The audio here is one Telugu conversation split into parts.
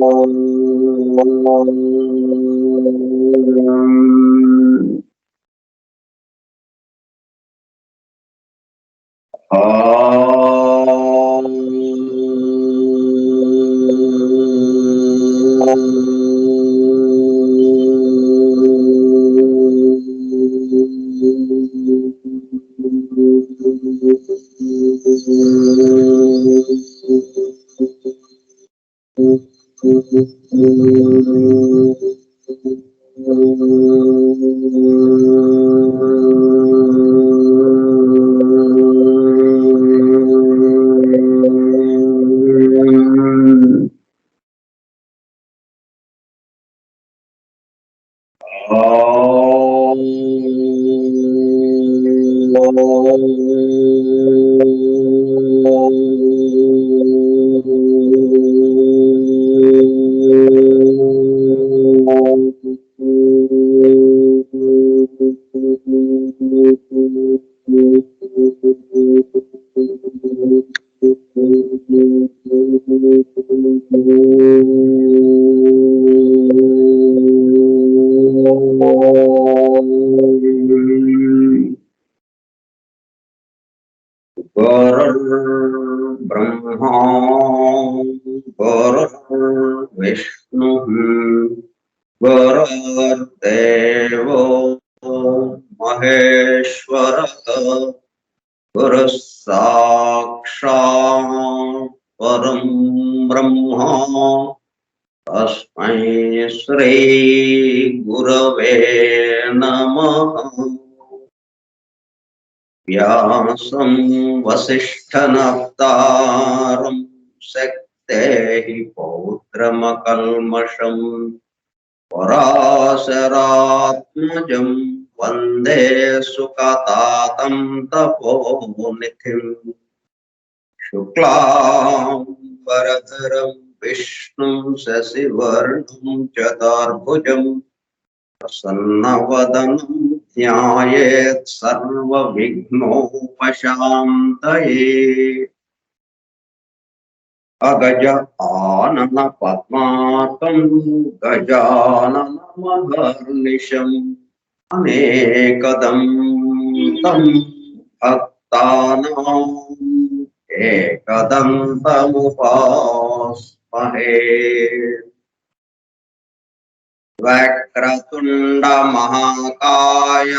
गुरुर्ब्रह्मा गुरुर्विष्णुः गुरुर्देवो महेश्वरः गुरुः साक्षात् परं ब्रह्म तस्मै श्री गुरवे नमः। व्यासं वसिष्ठनप्तारं शक्तेः पौत्रमकल्मषम् पराशरात्मजं वन्दे सुखतातं तपोनिधिम् शुक्लाम्बरधरं विष्णुं शशिवर्णं चतुर्भुजम् प्रसन्नवदनं ध्यायेत् सर्वविघ्नोपशान्तये। अगज आनन पद्मार्कं गजाननमहर्निशम् अनेकदं तं भक्तानां एकदन्तमुपास्महे। वक्रतुंड महाकाय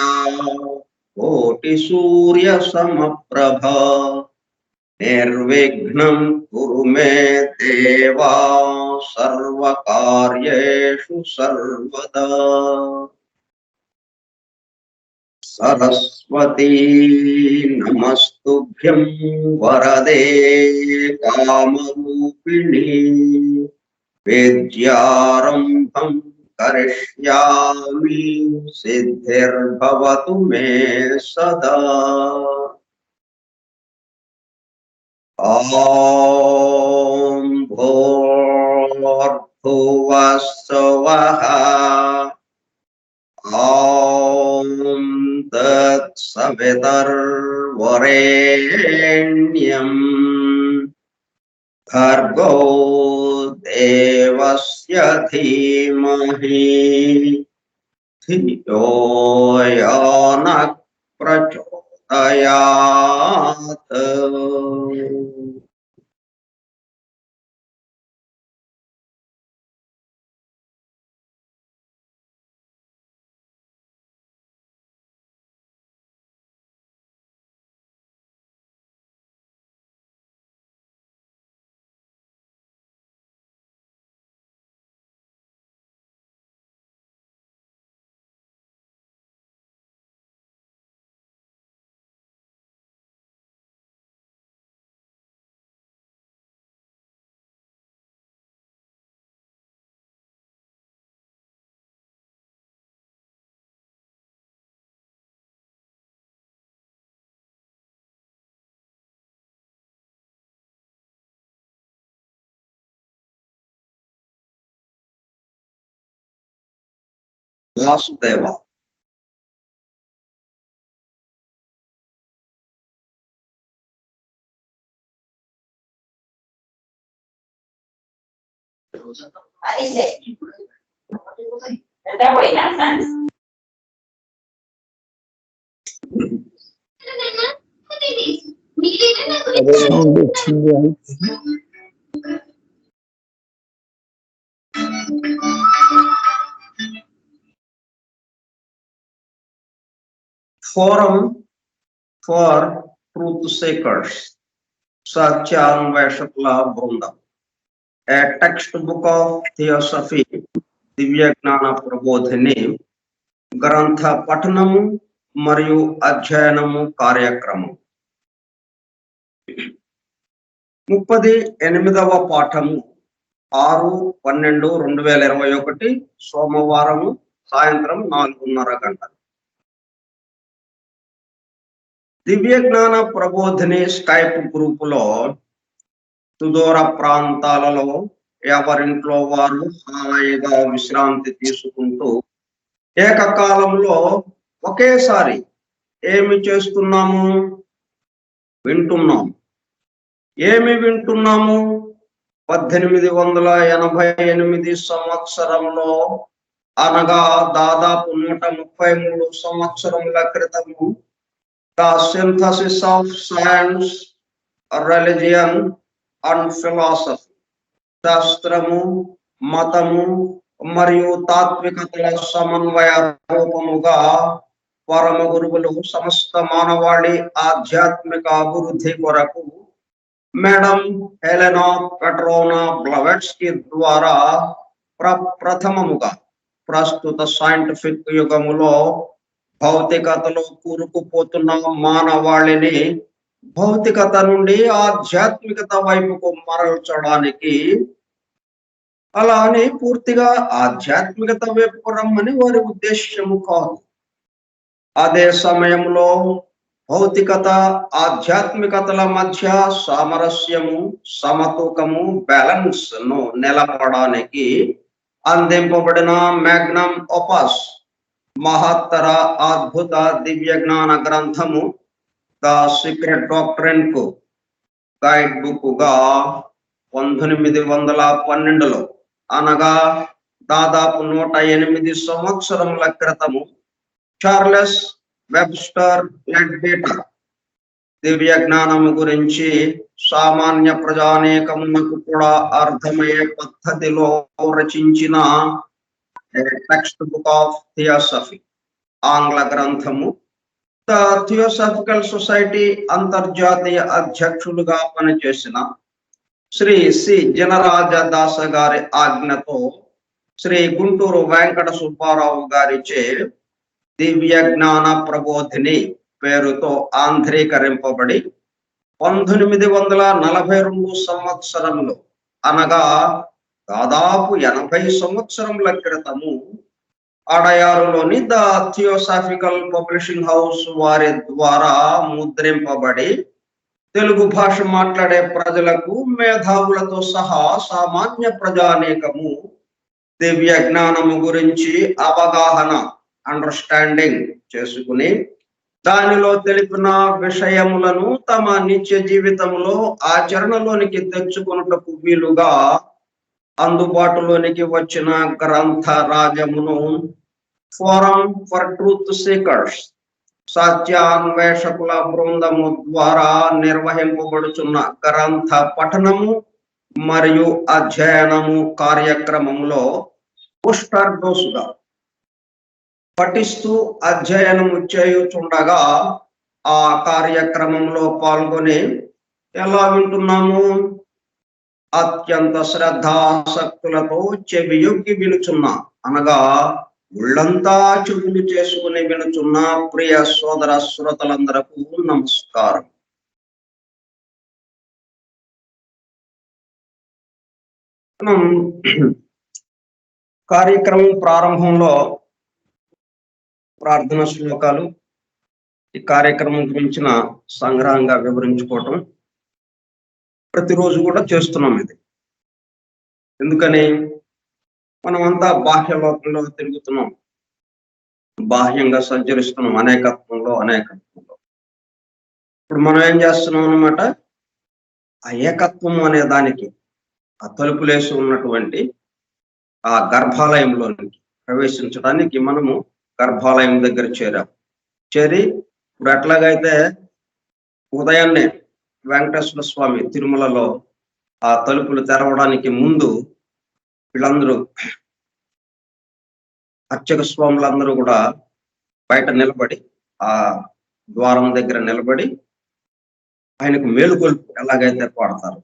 कोटिसूर्यसमप्रभ निर्विघ्नं कुरु मे देव सर्वकार्येषु सर्वदा। सरस्वती नमस्तुभ्यं वरदे कामरूपिणी विद्यारंभं करिष्यामि सिद्धिर्भवतु मे सदा। ॐ भूर्भुवः स्वः ॐ तत्सवितुर्वरेण्यं भर्गो देवस्य धीमहि धियो यो नः प्रचोदयात्। Vasudev Forum for Truth Seekers, Satyamveshakla Brunda, a textbook of Theosophy, Divya Gnana Prabodhini, గ్రంథ పఠనము మరియు అధ్యయనము కార్యక్రమం 38వ పాఠము 6/12/2021 సోమవారము సాయంత్రం 4:30 గంటలు. దివ్య జ్ఞాన ప్రబోధిని స్కైప్ గ్రూపులో సుదూర ప్రాంతాలలో ఎవరింట్లో వారు హాయిగా విశ్రాంతి తీసుకుంటూ ఏకకాలంలో ఒకేసారి ఏమి చేస్తున్నాము? వింటున్నాము. ఏమి వింటున్నాము? 1888 సంవత్సరంలో అనగా దాదాపు 133 సంవత్సరముల క్రితము the synthesis of science, religion and philosophy, శాస్త్రము, మతము మరియు తాత్వికతల సమన్వయ రూపముగా పరమ గురువులు సమస్త మానవాళి ఆధ్యాత్మిక అభివృద్ధి కొరకు మేడం హెలెనా పెట్రోనా బ్లవెట్స్కీ ద్వారా ప్రథమముగా ప్రస్తుత సైంటిఫిక్ యుగములో భౌతికతలో కూరుకుపోతున్న మానవాళిని భౌతికత నుండి ఆధ్యాత్మికత వైపుకు మరల్చడానికి, అలా అని పూర్తిగా ఆధ్యాత్మికత వైపు రమ్మని వారి ఉద్దేశ్యము కాదు. అదే సమయంలో భౌతికత ఆధ్యాత్మికతల మధ్య సామరస్యము, సమతూకము, బ్యాలెన్స్ ను నిలపడానికి అందింపబడిన మ్యాగ్నమ్ ఓపస్ మహత్తర అద్భుత దివ్య జ్ఞాన గ్రంథము ద సీక్రెట్ డాక్ట్రిన్ కు గైడ్ బుక్ గా 1912లో అనగా దాదాపు 108 సంవత్సరముల క్రితము చార్లెస్ వెబ్స్టర్ లెడ్బీటర్ దివ్య జ్ఞానము గురించి సామాన్య ప్రజానేకమునకు కూడా అర్థమయ్యే పద్ధతిలో రచించిన టెక్స్ట్ బుక్ ఆఫ్ థియోసఫీ ఆంగ్ల గ్రంథము. ద థియోసాఫికల్ సొసైటీ అంతర్జాతీయ అధ్యక్షులుగా పనిచేసిన శ్రీ సి జనరాజదాస గారి ఆజ్ఞతో శ్రీ గుంటూరు వెంకట సుబ్బారావు గారిచే దివ్య జ్ఞాన ప్రబోధిని పేరుతో ఆంధ్రీకరింపబడి 1942 సంవత్సరంలో అనగా దాదాపు 80 సంవత్సరముల క్రితము అడయారులోని ద థియోసాఫికల్ పబ్లిషింగ్ హౌస్ వారి ద్వారా ముద్రింపబడి తెలుగు భాష మాట్లాడే ప్రజలకు, మేధావులతో సహా సామాన్య ప్రజానేకము దివ్య జ్ఞానము గురించి అవగాహన, అండర్స్టాండింగ్ చేసుకుని దానిలో తెలిపిన విషయములను తమ నిత్య జీవితంలో ఆచరణలోనికి తెచ్చుకున్నటకు వీలుగా అందుబాటులోనికి వచ్చిన గ్రంథ రాజమును ఫోరం ఫర్ ట్రూత్ సీకర్స్, సత్యాన్వేషకుల బృందము ద్వారా నిర్వహింపబడుచున్న గ్రంథ పఠనము మరియు అధ్యయనము కార్యక్రమంలో బూస్టర్ డోసుగా పఠిస్తూ అధ్యయనము చేయుచుండగా ఆ కార్యక్రమంలో పాల్గొని ఎలా వింటున్నాము? అత్యంత శ్రద్ధాసక్తులతో చెవియొగ్గి వినుచున్న, అనగా ఉళ్ళంతా చెవులు చేసుకుని వినుచున్న ప్రియ సోదర శ్రోతలందరకు నమస్కారం. మనం కార్యక్రమం ప్రారంభంలో ప్రార్థన శ్లోకాలు, ఈ కార్యక్రమం గురించిన సంగ్రహంగా వివరించుకోవటం ప్రతిరోజు కూడా చేస్తున్నాం. ఇది ఎందుకని మనమంతా బాహ్య లోకంలో తిరుగుతున్నాం, బాహ్యంగా సంచరిస్తున్నాం అనేకత్వంలో. ఇప్పుడు మనం ఏం చేస్తున్నాం అన్నమాట, ఆ ఏకత్వం అనే దానికి ఆ తలుపులేసి ఉన్నటువంటి ఆ గర్భాలయంలోనికి ప్రవేశించడానికి మనము గర్భాలయం దగ్గర చేరాం. చేరి ఇప్పుడు ఎట్లాగైతే ఉదయాన్నే వెంకటేశ్వర స్వామి తిరుమలలో ఆ తలుపులు తెరవడానికి ముందు వీళ్ళందరూ అర్చక స్వాములందరూ కూడా బయట నిలబడి ఆ ద్వారం దగ్గర నిలబడి ఆయనకు మేలుకొల్పు ఎలాగైతే పాడతారు,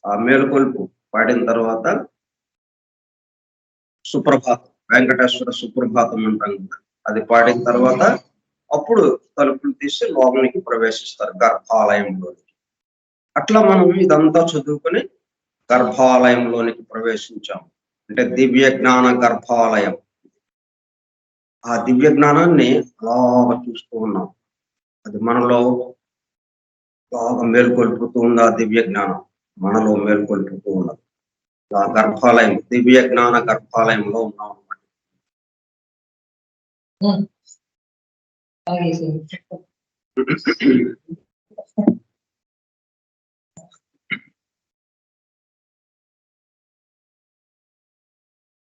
ఆ మేలుకొల్పు పాడిన తర్వాత సుప్రభాతం, వెంకటేశ్వర సుప్రభాతం అంటాం కదా, అది పాడిన తర్వాత అప్పుడు తలుపులు తీసి లోపలికి ప్రవేశిస్తారు గర్భాలయంలోనికి. అట్లా మనం ఇదంతా చదువుకొని గర్భాలయంలోనికి ప్రవేశించాం. అంటే దివ్య జ్ఞాన గర్భాలయం. ఆ దివ్య జ్ఞానాన్ని అలాగా చూస్తూ ఉన్నాం. అది మనలో బాగా మేల్కొల్పుతూ ఉంది. ఆ దివ్య జ్ఞానం మనలో మేల్కొల్పుతూ ఉన్నది. ఆ గర్భాలయం, దివ్య జ్ఞాన గర్భాలయంలో ఉన్నాం అన్నమాట.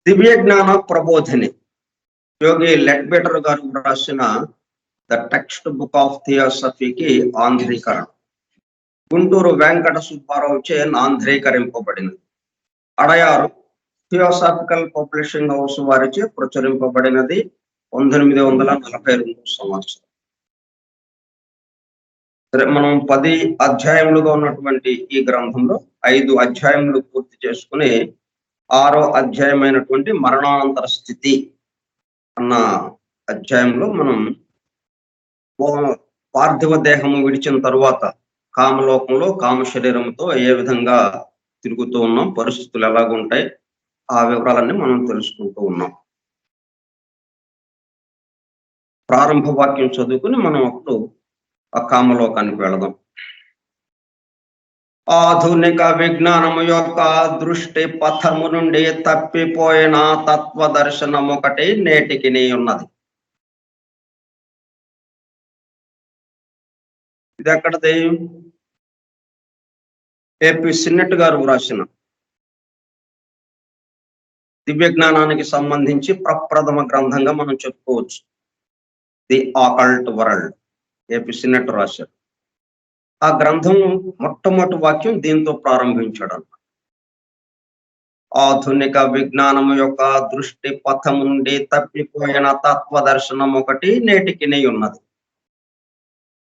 దివ్య జ్ఞాన ప్రబోధిని యోగి లెడ్బెటర్ గారు రాసిన ద టెక్స్ట్ బుక్ ఆఫ్ థియోసఫీకి ఆంధ్రీకరణ గుంటూరు వెంకట సుబ్బారావు చే ఆంధ్రీకరింపబడినది. అడయారు థియోసాఫికల్ పబ్లిషింగ్ హౌస్ వారిచే ప్రచురింపబడినది 1942 సంవత్సరం. సరే, మనం 10 అధ్యాయములుగా ఉన్నటువంటి ఈ గ్రంథంలో 5 అధ్యాయములు పూర్తి చేసుకుని 6వ అధ్యాయమైనటువంటి మరణానంతర స్థితి అన్న అధ్యాయంలో మనం పార్థివ దేహము విడిచిన తరువాత కామలోకంలో కామ శరీరంతో ఏ విధంగా తిరుగుతూ ఉన్నాం, పరిస్థితులు ఎలాగుంటాయి, ఆ వివరాలన్నీ మనం తెలుసుకుంటూ ఉన్నాం. ప్రారంభ వాక్యం చదువుకుని మనం అప్పుడు ఆ కామలోకానికి వెళదాం. ఆధునిక విజ్ఞానము యొక్క దృష్టి పథము నుండి తప్పిపోయిన తత్వ దర్శనం ఒకటి నేటికి ఉన్నది. ఇది ఎక్కడది? ఏపీ సిన్నెట్ గారు వ్రాసిన దివ్య జ్ఞానానికి సంబంధించి ప్రప్రథమ గ్రంథంగా మనం చెప్పుకోవచ్చు. ది ఆకల్ట్ వరల్డ్, ఏపీ సిన్నెట్ రాశారు. ఆ గ్రంథం మొట్టమొదటి వాక్యం దీంతో ప్రారంభించాడు అన్నమాట. ఆధునిక విజ్ఞానము యొక్క దృష్టి పథం నుండి తప్పిపోయిన తత్వ దర్శనం ఒకటి నేటికి ఉన్నది.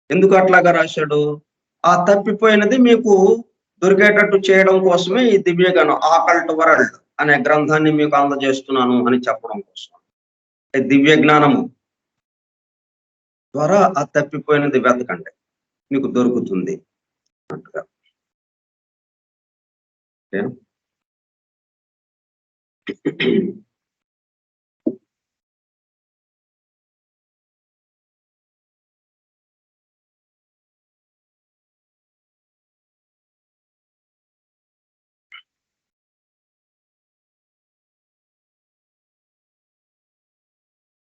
ఎందుకు అట్లాగా రాశాడు? ఆ తప్పిపోయినది మీకు దొరికేటట్టు చేయడం కోసమే ఈ దివ్యజ్ఞానం ఆకల్ట్ వరల్డ్ అనే గ్రంథాన్ని మీకు అందజేస్తున్నాను అని చెప్పడం కోసం. దివ్య జ్ఞానము ద్వారా ఆ తప్పిపోయినది వెతకండి, మీకు దొరుకుతుంది అన్నట్టుగా.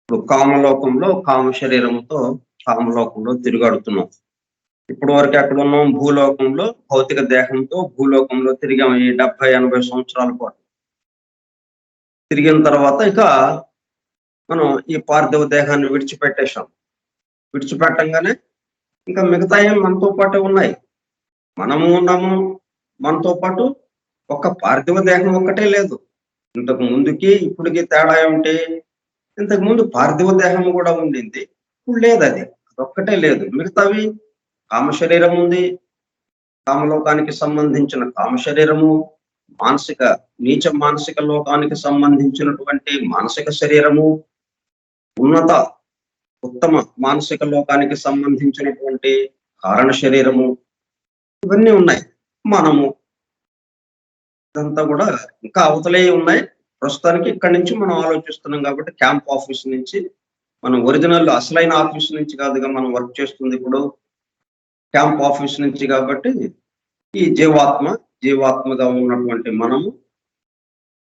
ఇప్పుడు కామలోకంలో కామ శరీరంతో కామలోకంలో తిరుగాడుతున్నాం. ఇప్పటి వరకు ఎక్కడ ఉన్నాం? భూలోకంలో భౌతిక దేహంతో భూలోకంలో తిరిగాం ఈ 70-80 సంవత్సరాల పాటు. తిరిగిన తర్వాత ఇక మనం ఈ పార్థివ దేహాన్ని విడిచిపెట్టేశాం. విడిచిపెట్టంగానే ఇంకా మిగతా ఏం మనతో పాటే ఉన్నాయి. మనము ఉన్నాము, మనతో పాటు ఒక పార్థివ దేహం ఒక్కటే లేదు. ఇంతకు ముందుకి ఇప్పటికి తేడా ఏమిటి? ఇంతకు ముందు పార్థివ దేహం కూడా ఉండింది, ఇప్పుడు లేదు. అది అదొక్కటే లేదు. మిగతావి కామ శరీరం ఉంది, కామలోకానికి సంబంధించిన కామ శరీరము, మానసిక నీచ మానసిక లోకానికి సంబంధించినటువంటి మానసిక శరీరము, ఉన్నత ఉత్తమ మానసిక లోకానికి సంబంధించినటువంటి కారణ శరీరము, ఇవన్నీ ఉన్నాయి. మనము ఇదంతా కూడా ఇంకా అవతలే ఉన్నాయి. ప్రస్తుతానికి ఇక్కడి నుంచి మనం ఆలోచిస్తున్నాం కాబట్టి క్యాంప్ ఆఫీస్ నుంచి, మనం ఒరిజినల్ అసలైన ఆఫీస్ నుంచి కాదుగా మనం వర్క్ చేస్తుంది, ఇప్పుడు క్యాంప్ ఆఫీస్ నుంచి. కాబట్టి ఈ జీవాత్మగా ఉన్నటువంటి మనము,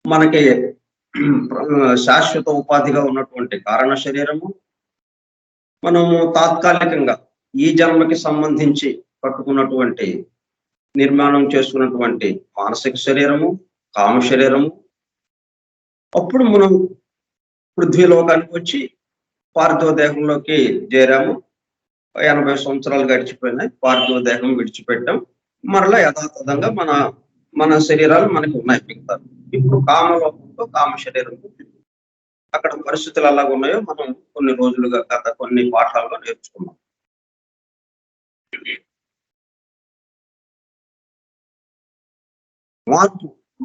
మనకి శాశ్వత ఉపాధిగా ఉన్నటువంటి కారణ శరీరము, మనము తాత్కాలికంగా ఈ జన్మకి సంబంధించి కట్టుకున్నటువంటి నిర్మాణం చేసుకున్నటువంటి మానసిక శరీరము, కామ శరీరము, అప్పుడు మనం పృథ్వీలోకానికి వచ్చి పార్థివ దేహంలోకి చేరాము. 80 సంవత్సరాలు గడిచిపోయినాయి. పార్థివ దేహం విడిచిపెట్టాం. మరలా యథాతథంగా మన మన శరీరాలు మనకి ఉన్నాయి మిగతా. ఇప్పుడు కామలోకంతో కామ శరీరంతో అక్కడ పరిస్థితులు ఎలాగ ఉన్నాయో మనం కొన్ని రోజులుగా గత కొన్ని పాఠాల్లో నేర్చుకున్నాం.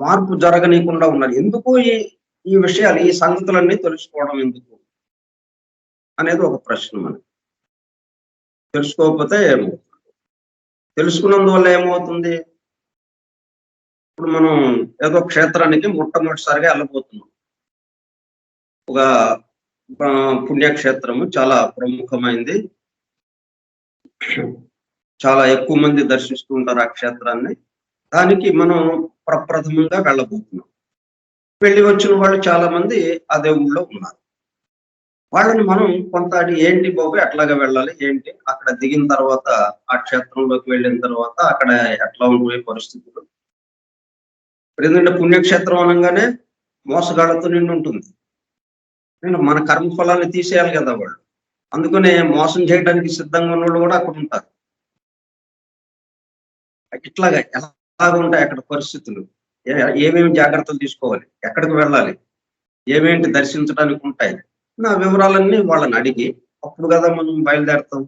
మార్పు జరగనీయకుండా ఉన్నారు. ఎందుకు ఈ విషయాలు, ఈ సంగతులన్నీ తెలుసుకోవడం ఎందుకు అనేది ఒక ప్రశ్న మనకి. తెలుసుకోకపోతే ఏమవుతుంది? తెలుసుకున్నందువల్ల ఏమవుతుంది? ఇప్పుడు మనం ఏదో క్షేత్రానికి మొట్టమొదటిసారిగా వెళ్ళబోతున్నాం. ఒక పుణ్యక్షేత్రము చాలా ప్రముఖమైంది. చాలా ఎక్కువ మంది దర్శిస్తూ ఉంటారు ఆ క్షేత్రాన్ని. దానికి మనం ప్రప్రథమంగా వెళ్ళబోతున్నాం. వెళ్ళి వచ్చిన వాళ్ళు చాలా మంది ఆ దేవుళ్ళలో ఉన్నారు. వాళ్ళని మనం కొంత ఏంటి బాబు ఎట్లాగా వెళ్ళాలి ఏంటి, అక్కడ దిగిన తర్వాత ఆ క్షేత్రంలోకి వెళ్ళిన తర్వాత అక్కడ ఎట్లా ఉండే పరిస్థితులు. ఎందుకంటే పుణ్యక్షేత్రం అనగానే మోసగాళ్లతో నిండి ఉంటుంది. మన కర్మఫలాన్ని తీసేయాలి కదా వాళ్ళు. అందుకనే మోసం చేయడానికి సిద్ధంగా ఉన్న వాళ్ళు కూడా అక్కడ ఉంటారు. ఇట్లాగా ఎలాగ ఉంటాయి అక్కడ పరిస్థితులు, ఏమేమి జాగ్రత్తలు తీసుకోవాలి, ఎక్కడికి వెళ్ళాలి, ఏమేంటి దర్శించడానికి ఉంటాయి, నా వివరాలన్నీ వాళ్ళని అడిగి అప్పుడు కదా మనం బయలుదేరుతాం.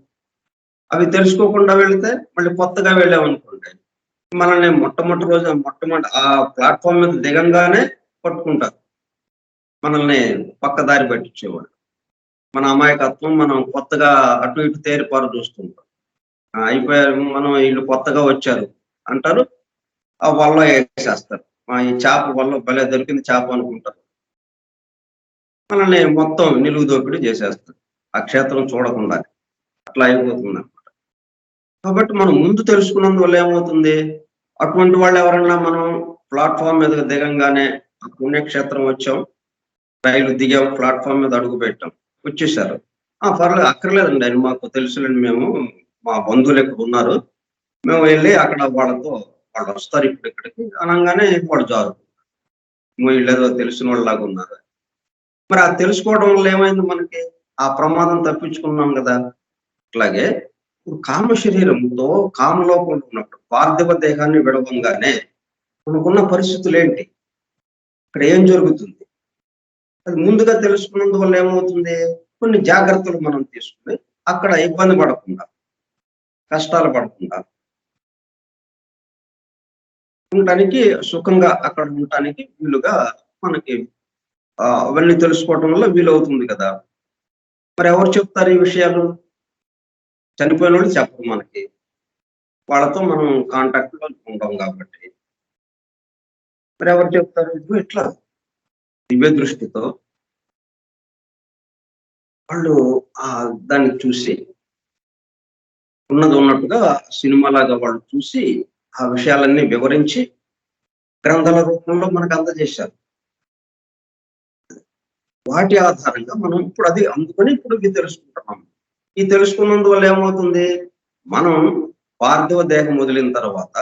అవి తెలుసుకోకుండా వెళితే మళ్ళీ కొత్తగా వెళ్ళామనుకోండి, మనల్ని మొట్టమొదటి ఆ ప్లాట్ఫామ్ మీద దిగంగానే పట్టుకుంటారు. మనల్ని పక్కదారి పట్టించేవాళ్ళు. మన అమాయకత్వం, మనం కొత్తగా అటు ఇటు తేరిపారు చూస్తుంటాం. అయిపోయారు, మనం వీళ్ళు కొత్తగా వచ్చారు అంటారు, ఆ వల్ల వేసేస్తారు. ఈ చేప వల్ల భలే దొరికింది చేప అనుకుంటారు. మనల్ని మొత్తం నిలువు దోపిడీ చేసేస్తారు ఆ క్షేత్రం చూడకుండా. అట్లా అయిపోతుంది అన్నమాట. కాబట్టి మనం ముందు తెలుసుకున్నందువల్ల ఏమవుతుంది, అటువంటి వాళ్ళు ఎవరన్నా మనం ప్లాట్ఫామ్ మీద దిగంగానే పుణ్యక్షేత్రం వచ్చాం, రైలు దిగాం, ప్లాట్ఫామ్ మీద అడుగు పెట్టాం, వచ్చేసారు, పర్లేదు అక్కర్లేదండి ఆయన మాకు తెలుసులేండి, మేము మా బంధువులు ఇక్కడ ఉన్నారు, మేము వెళ్ళి అక్కడ వాళ్ళు వస్తారు ఇప్పుడు ఇక్కడికి అనగానే వాడు జారు, వీళ్ళేదో తెలిసిన వాళ్ళలాగా ఉన్నారు. మరి ఆ తెలుసుకోవడం వల్ల ఏమైంది, మనకి ఆ ప్రమాదం తప్పించుకున్నాం కదా. అట్లాగే ఇప్పుడు కామ శరీరంతో కామలోకంలో ఉన్నప్పుడు పార్థివ దేహాన్ని విడవంగానే మనకున్న పరిస్థితులు ఏంటి, ఇక్కడ ఏం జరుగుతుంది, అది ముందుగా తెలుసుకున్నందువల్ల ఏమవుతుంది, కొన్ని జాగ్రత్తలు మనం తీసుకుని అక్కడ ఇబ్బంది పడకుండా, కష్టాలు పడకుండా ఉండటానికి, సుఖంగా అక్కడ ఉండటానికి వీలుగా మనకి అవన్నీ తెలుసుకోవటం వల్ల వీలవుతుంది కదా. మరి ఎవరు చెప్తారు ఈ విషయాలు? చనిపోయిన వాళ్ళు చెప్పరు మనకి, వాళ్ళతో మనం కాంటాక్ట్ లో ఉంటాం కాబట్టి. మరి ఎవరు చెప్తారు? ఇట్లా దివ్య దృష్టితో వాళ్ళు దాన్ని చూసి ఉన్నది ఉన్నట్టుగా సినిమాలాగా వాళ్ళు చూసి ఆ విషయాలన్నీ వివరించి గ్రంథాల రూపంలో మనకు అందజేశారు. వాటి ఆధారంగా మనం ఇప్పుడు అది అందుకొని ఇప్పుడు ఇది తెలుసుకుంటున్నాం. ఈ తెలుసుకున్నందువల్ల ఏమవుతుంది, మనం పార్థివ దేహం వదిలిన తర్వాత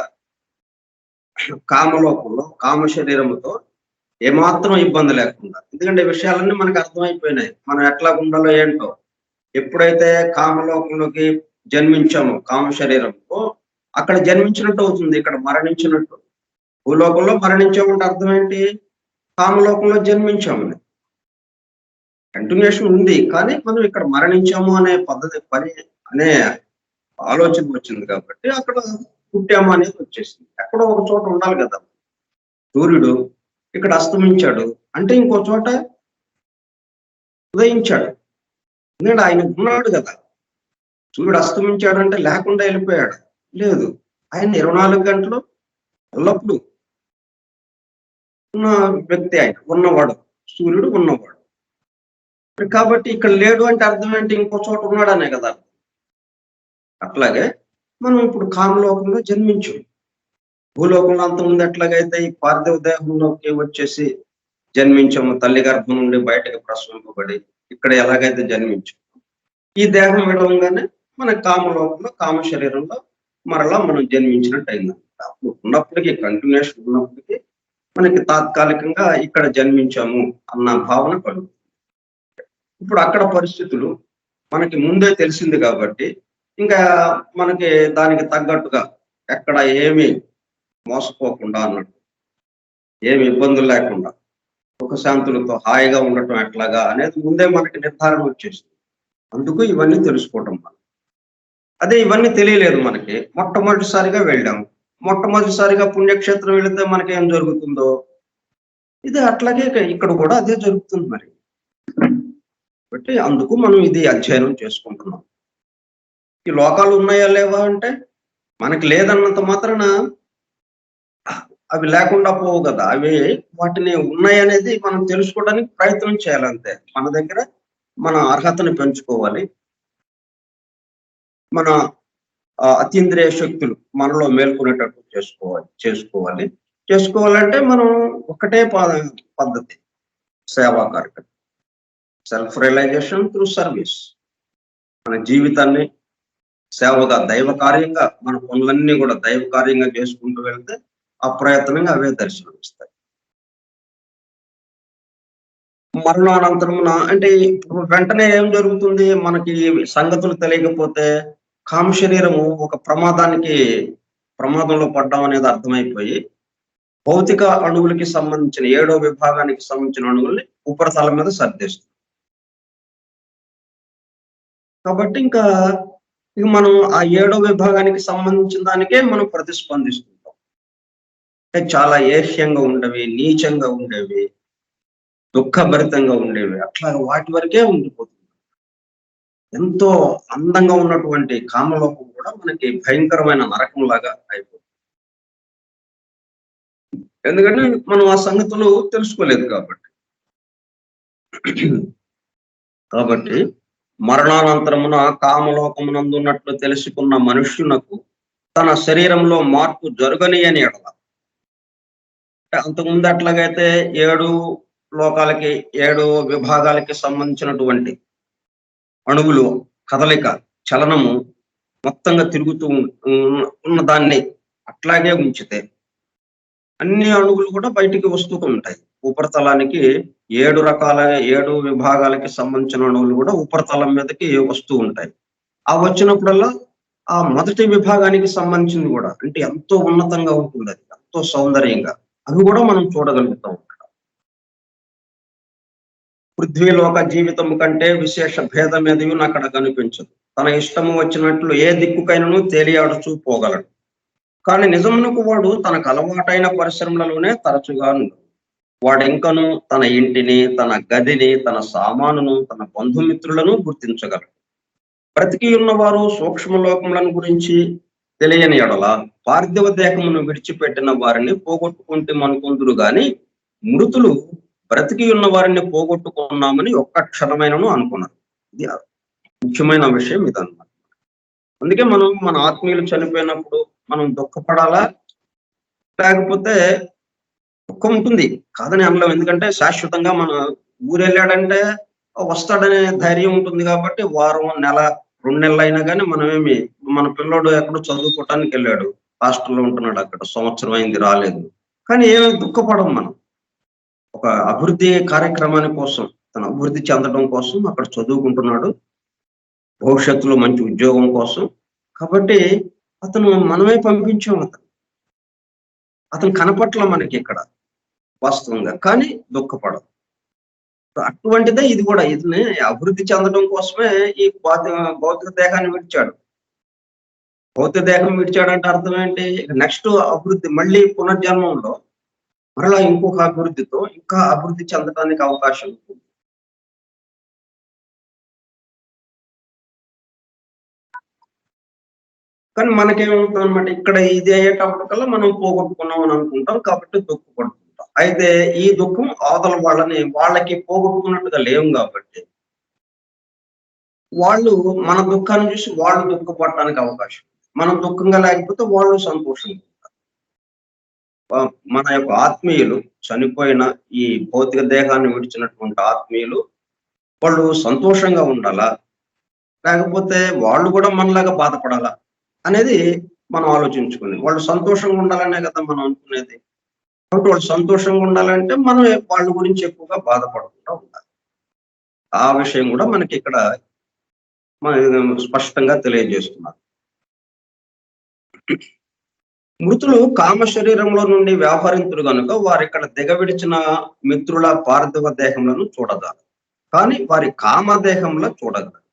కామలోకంలో కామ శరీరముతో ఏమాత్రం ఇబ్బంది లేకుండా, ఎందుకంటే విషయాలన్నీ మనకు అర్థమైపోయినాయి, మనం ఎట్లా ఉండాలో ఏంటో. ఎప్పుడైతే కామలోకంలోకి జన్మించామో కామ శరీరంతో, అక్కడ జన్మించినట్టు అవుతుంది, ఇక్కడ మరణించినట్టు. భూలోకంలో మరణించామంటే అర్థం ఏంటి, కామలోకంలో జన్మించామని కంటిన్యూషన్ ఉంది, కానీ మనం ఇక్కడ మరణించాము అనే పని అనే ఆలోచన వచ్చింది కాబట్టి అక్కడ పుట్టాము అనేది వచ్చేసింది. ఎక్కడో ఒక చోట ఉండాలి కదా. సూర్యుడు ఇక్కడ అస్తమించాడు అంటే ఇంకో చోట ఉదయించాడు, ఎందుకంటే ఆయన ఉన్నాడు కదా. సూర్యుడు అస్తమించాడు అంటే లేకుండా వెళ్ళిపోయాడు, లేదు, ఆయన 24 గంటలు ఎల్లప్పుడూ ఉన్న వ్యక్తి, ఆయన ఉన్నవాడు, సూర్యుడు ఉన్నవాడు. కాబట్టి ఇక్కడ లేడు అంటే అర్థం ఏంటి, ఇంకో చోట ఉన్నాడనే కదా. అట్లాగే మనం ఇప్పుడు కామలోకంలో జన్మించాం. భూలోకంలో అంతకుముందు ఎట్లాగైతే ఈ పార్థివ దేహంలోకి వచ్చేసి జన్మించాము, తల్లి గర్భం నుండి బయటకు ప్రసవింపబడి ఇక్కడ ఎలాగైతే జన్మించాము, ఈ దేహం విడవంగానే మన కామలోకంలో కామ శరీరంలో మరలా మనం జన్మించినట్టు అయింది. అప్పుడు ఉన్నప్పటికీ కంటిన్యూషన్ ఉన్నప్పటికీ మనకి తాత్కాలికంగా ఇక్కడ జన్మించాము అన్న భావన కలుగుతుంది. ఇప్పుడు అక్కడ పరిస్థితులు మనకి ముందే తెలిసింది కాబట్టి ఇంకా మనకి దానికి తగ్గట్టుగా ఎక్కడ ఏమి మోసపోకుండా అన్నట్టు, ఏమి ఇబ్బందులు లేకుండా సుఖశాంతులతో హాయిగా ఉండటం ఎట్లాగా అనేది ముందే మనకి నిర్ధారణ వచ్చేస్తుంది. అందుకు ఇవన్నీ తెలుసుకోవటం మనం. అదే ఇవన్నీ తెలియలేదు మనకి. మొట్టమొదటిసారిగా వెళ్ళాము. మొట్టమొదటిసారిగా పుణ్యక్షేత్రం వెళితే మనకి ఏం జరుగుతుందో ఇది అట్లాగే ఇక్కడ కూడా అదే జరుగుతుంది మరి. కాబట్టి అందుకు మనం ఇది అధ్యయనం చేసుకుంటున్నాం. ఈ లోకాలు ఉన్నాయా లేవా అంటే మనకి లేదన్నంత మాత్రాన అవి లేకుండా పోవు కదా. అవి వాటిని ఉన్నాయనేది మనం తెలుసుకోవడానికి ప్రయత్నం చేయాలంతే. మన దగ్గర మన అర్హతను పెంచుకోవాలి. మన అతీంద్రియ శక్తులు మనలో మేల్కొనేటట్టు చేసుకోవాలి. చేసుకోవాలంటే మనం ఒకటే పద్ధతి, సేవా కార్యక్రమం, సెల్ఫ్ రియలైజేషన్ త్రూ సర్వీస్. మన జీవితాన్ని సేవగా దైవ కార్యంగా మన పనులన్నీ కూడా దైవ కార్యంగా చేసుకుంటూ వెళ్తే అప్రయత్నంగా అవే దర్శనమిస్తాయి. మరణానంతరమున అంటే ఇప్పుడు వెంటనే ఏం జరుగుతుంది, మనకి సంగతులు తెలియకపోతే కామశరీరము ఒక ప్రమాదంలో పడ్డం అనేది అర్థమైపోయి భౌతిక అణువులకి సంబంధించిన 7వ విభాగానికి సంబంధించిన అణువుల్ని ఉపరితలం మీద సర్దేస్తుంది. కాబట్టి ఇంకా ఇక మనం ఆ 7వ విభాగానికి సంబంధించిన దానికే మనం ప్రతిస్పందిస్తుంటాం. అంటే చాలా ఏహ్యంగా ఉండేవి, నీచంగా ఉండేవి, దుఃఖభరితంగా ఉండేవి, అట్లా వాటి వరకే ఉండిపోతుంది. ఎంతో అందంగా ఉన్నటువంటి కామలోకం కూడా మనకి భయంకరమైన నరకంలాగా అయిపోతుంది. ఎందుకంటే మనం ఆ సంగతులు తెలుసుకోలేదు కాబట్టి మరణానంతరమున కామలోకమునందున్నట్లు తెలుసుకున్న మనుష్యునకు తన శరీరంలో మార్పు జరగనియని ఎడల, అంతకుముందు అట్లాగైతే 7 లోకాలకి 7 విభాగాలకి సంబంధించినటువంటి అణువులు కదలిక చలనము మొత్తంగా తిరుగుతూ ఉన్న దాన్ని అట్లాగే ఉంచితే అన్ని అణువులు కూడా బయటికి వస్తూ ఉంటాయి. ఉపరితలానికి 7 విభాగాలకి సంబంధించిన అణువులు కూడా ఉపరితలం మీదకి వస్తూ ఉంటాయి. ఆ వచ్చినప్పుడల్లా ఆ మొదటి విభాగానికి సంబంధించింది కూడా అంటే ఎంతో ఉన్నతంగా ఉంటుంది, అది ఎంతో సౌందర్యంగా, అవి కూడా మనం చూడగలుగుతాం. పృథ్వీలోక జీవితము కంటే విశేష భేదం ఏదియు అక్కడ కనిపించదు. తన ఇష్టము వచ్చినట్లు ఏ దిక్కుకైనను తేలియాడుచూ పోగలడు. కానీ నిజమునకు వాడు తనకు అలవాటైన పరిశ్రమలలోనే తరచుగా వాడింకను తన ఇంటిని, తన గదిని, తన సామానును, తన బంధుమిత్రులను గుర్తించగలడు. బ్రతికి ఉన్నవారు సూక్ష్మలోకములను గురించి తెలియని ఎడల పార్థివ దేహమును విడిచిపెట్టిన వారిని పోగొట్టుకుంటే మనుకొందురు గాని మృతులు బ్రతికి ఉన్న వారిని పోగొట్టుకున్నామని ఒక్క క్షణమైనను అనుకున్నారు. ఇది ముఖ్యమైన విషయం ఇదన్నమాట. అందుకే మనం మన ఆత్మీయులు చనిపోయినప్పుడు మనం దుఃఖపడాలా, లేకపోతే దుఃఖం ఉంటుంది కాదని అనలేం. ఎందుకంటే శాశ్వతంగా మన ఊరెళ్ళాడంటే వస్తాడనే ధైర్యం ఉంటుంది కాబట్టి వారం, నెల, 2 నెలలు అయినా కానీ మనమేమి, మన పిల్లోడు ఎక్కడో చదువుకోవటానికి వెళ్ళాడు, హాస్టల్లో ఉంటున్నాడు, అక్కడ సంవత్సరం అయింది రాలేదు, కానీ ఏమి దుఃఖపడం. మనం ఒక అభివృద్ధి కార్యక్రమాన్ని కోసం, తన అభివృద్ధి చెందడం కోసం అక్కడ చదువుకుంటున్నాడు, భవిష్యత్తులో మంచి ఉద్యోగం కోసం. కాబట్టి అతను మనమే పంపించాం. అతను కనపట్ల మనకి ఇక్కడ వాస్తవంగా, కానీ దుఃఖపడదు. అటువంటిదే ఇది కూడా. ఇతని అభివృద్ధి చెందడం కోసమే ఈ భౌతిక దేహాన్ని విడిచాడు. భౌతిక దేహం విడిచాడంటే అర్థం ఏంటి? నెక్స్ట్ అభివృద్ధి, మళ్ళీ పునర్జన్మంలో మరలా ఇంకొక అభివృద్ధితో ఇంకా అభివృద్ధి చెందడానికి అవకాశం ఉంటుంది. కానీ మనకేమవుతుంది అనమాట, ఇక్కడ ఇది అయ్యేటప్పటికల్లా మనం పోగొట్టుకున్నాం అని అనుకుంటాం, కాబట్టి దుఃఖపడుతుంటాం. అయితే ఈ దుఃఖం అవతల వాళ్ళకి పోగొట్టుకున్నట్టుగా లేవు కాబట్టి వాళ్ళు మన దుఃఖాన్ని చూసి వాళ్ళు దుఃఖపడటానికి అవకాశం. మనం దుఃఖంగా లేకపోతే వాళ్ళు సంతోషంగా. మన యొక్క ఆత్మీయులు చనిపోయిన ఈ భౌతిక దేహాన్ని విడిచినటువంటి ఆత్మీయులు వాళ్ళు సంతోషంగా ఉండాలా, లేకపోతే వాళ్ళు కూడా మనలాగా బాధపడాలా అనేది మనం ఆలోచించుకుని, వాళ్ళు సంతోషంగా ఉండాలనే కదా మనం అనుకునేది. కాబట్టి వాళ్ళు సంతోషంగా ఉండాలంటే మనం వాళ్ళ గురించి ఎక్కువగా బాధపడకుండా ఉండాలి. ఆ విషయం కూడా మనకి ఇక్కడ స్పష్టంగా తెలియజేస్తున్నారు. మృతులు కామ శరీరంలో నుండి వ్యవహరింతురు గనుక వారు ఇక్కడ దిగవిడిచిన మిత్రుల పార్థివ దేహములను చూడదారు, కానీ వారి కామదేహంలో చూడగలరు.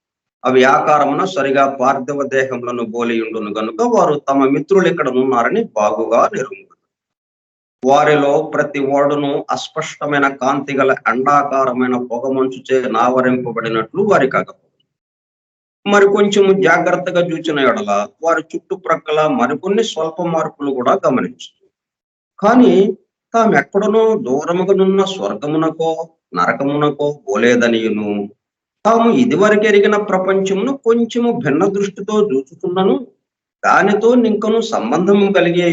అవి ఆకారమున సరిగా పార్థివ దేహములను బోలియుండును గనుక వారు తమ మిత్రులు ఇక్కడ ఉన్నారని బాగుగా నిరుంగు. వారిలో ప్రతి ఓడును అస్పష్టమైన కాంతి గల అండాకారమైన పొగమంచుచే నావరింపబడినట్లు వారి కాకపో. మరి కొంచెము జాగ్రత్తగా చూచిన ఎడల వారి చుట్టుప్రక్కల మరికొన్ని స్వల్ప మార్పులు కూడా గమనించు. కానీ తాము ఎక్కడనో దూరముగనున్న స్వర్గమునకో నరకమునకో పోలేదనియును, తాము ఇదివరకు ఎరిగిన ప్రపంచమును కొంచెము భిన్న దృష్టితో చూచుతున్నను దానితో ఇంకను సంబంధము కలిగి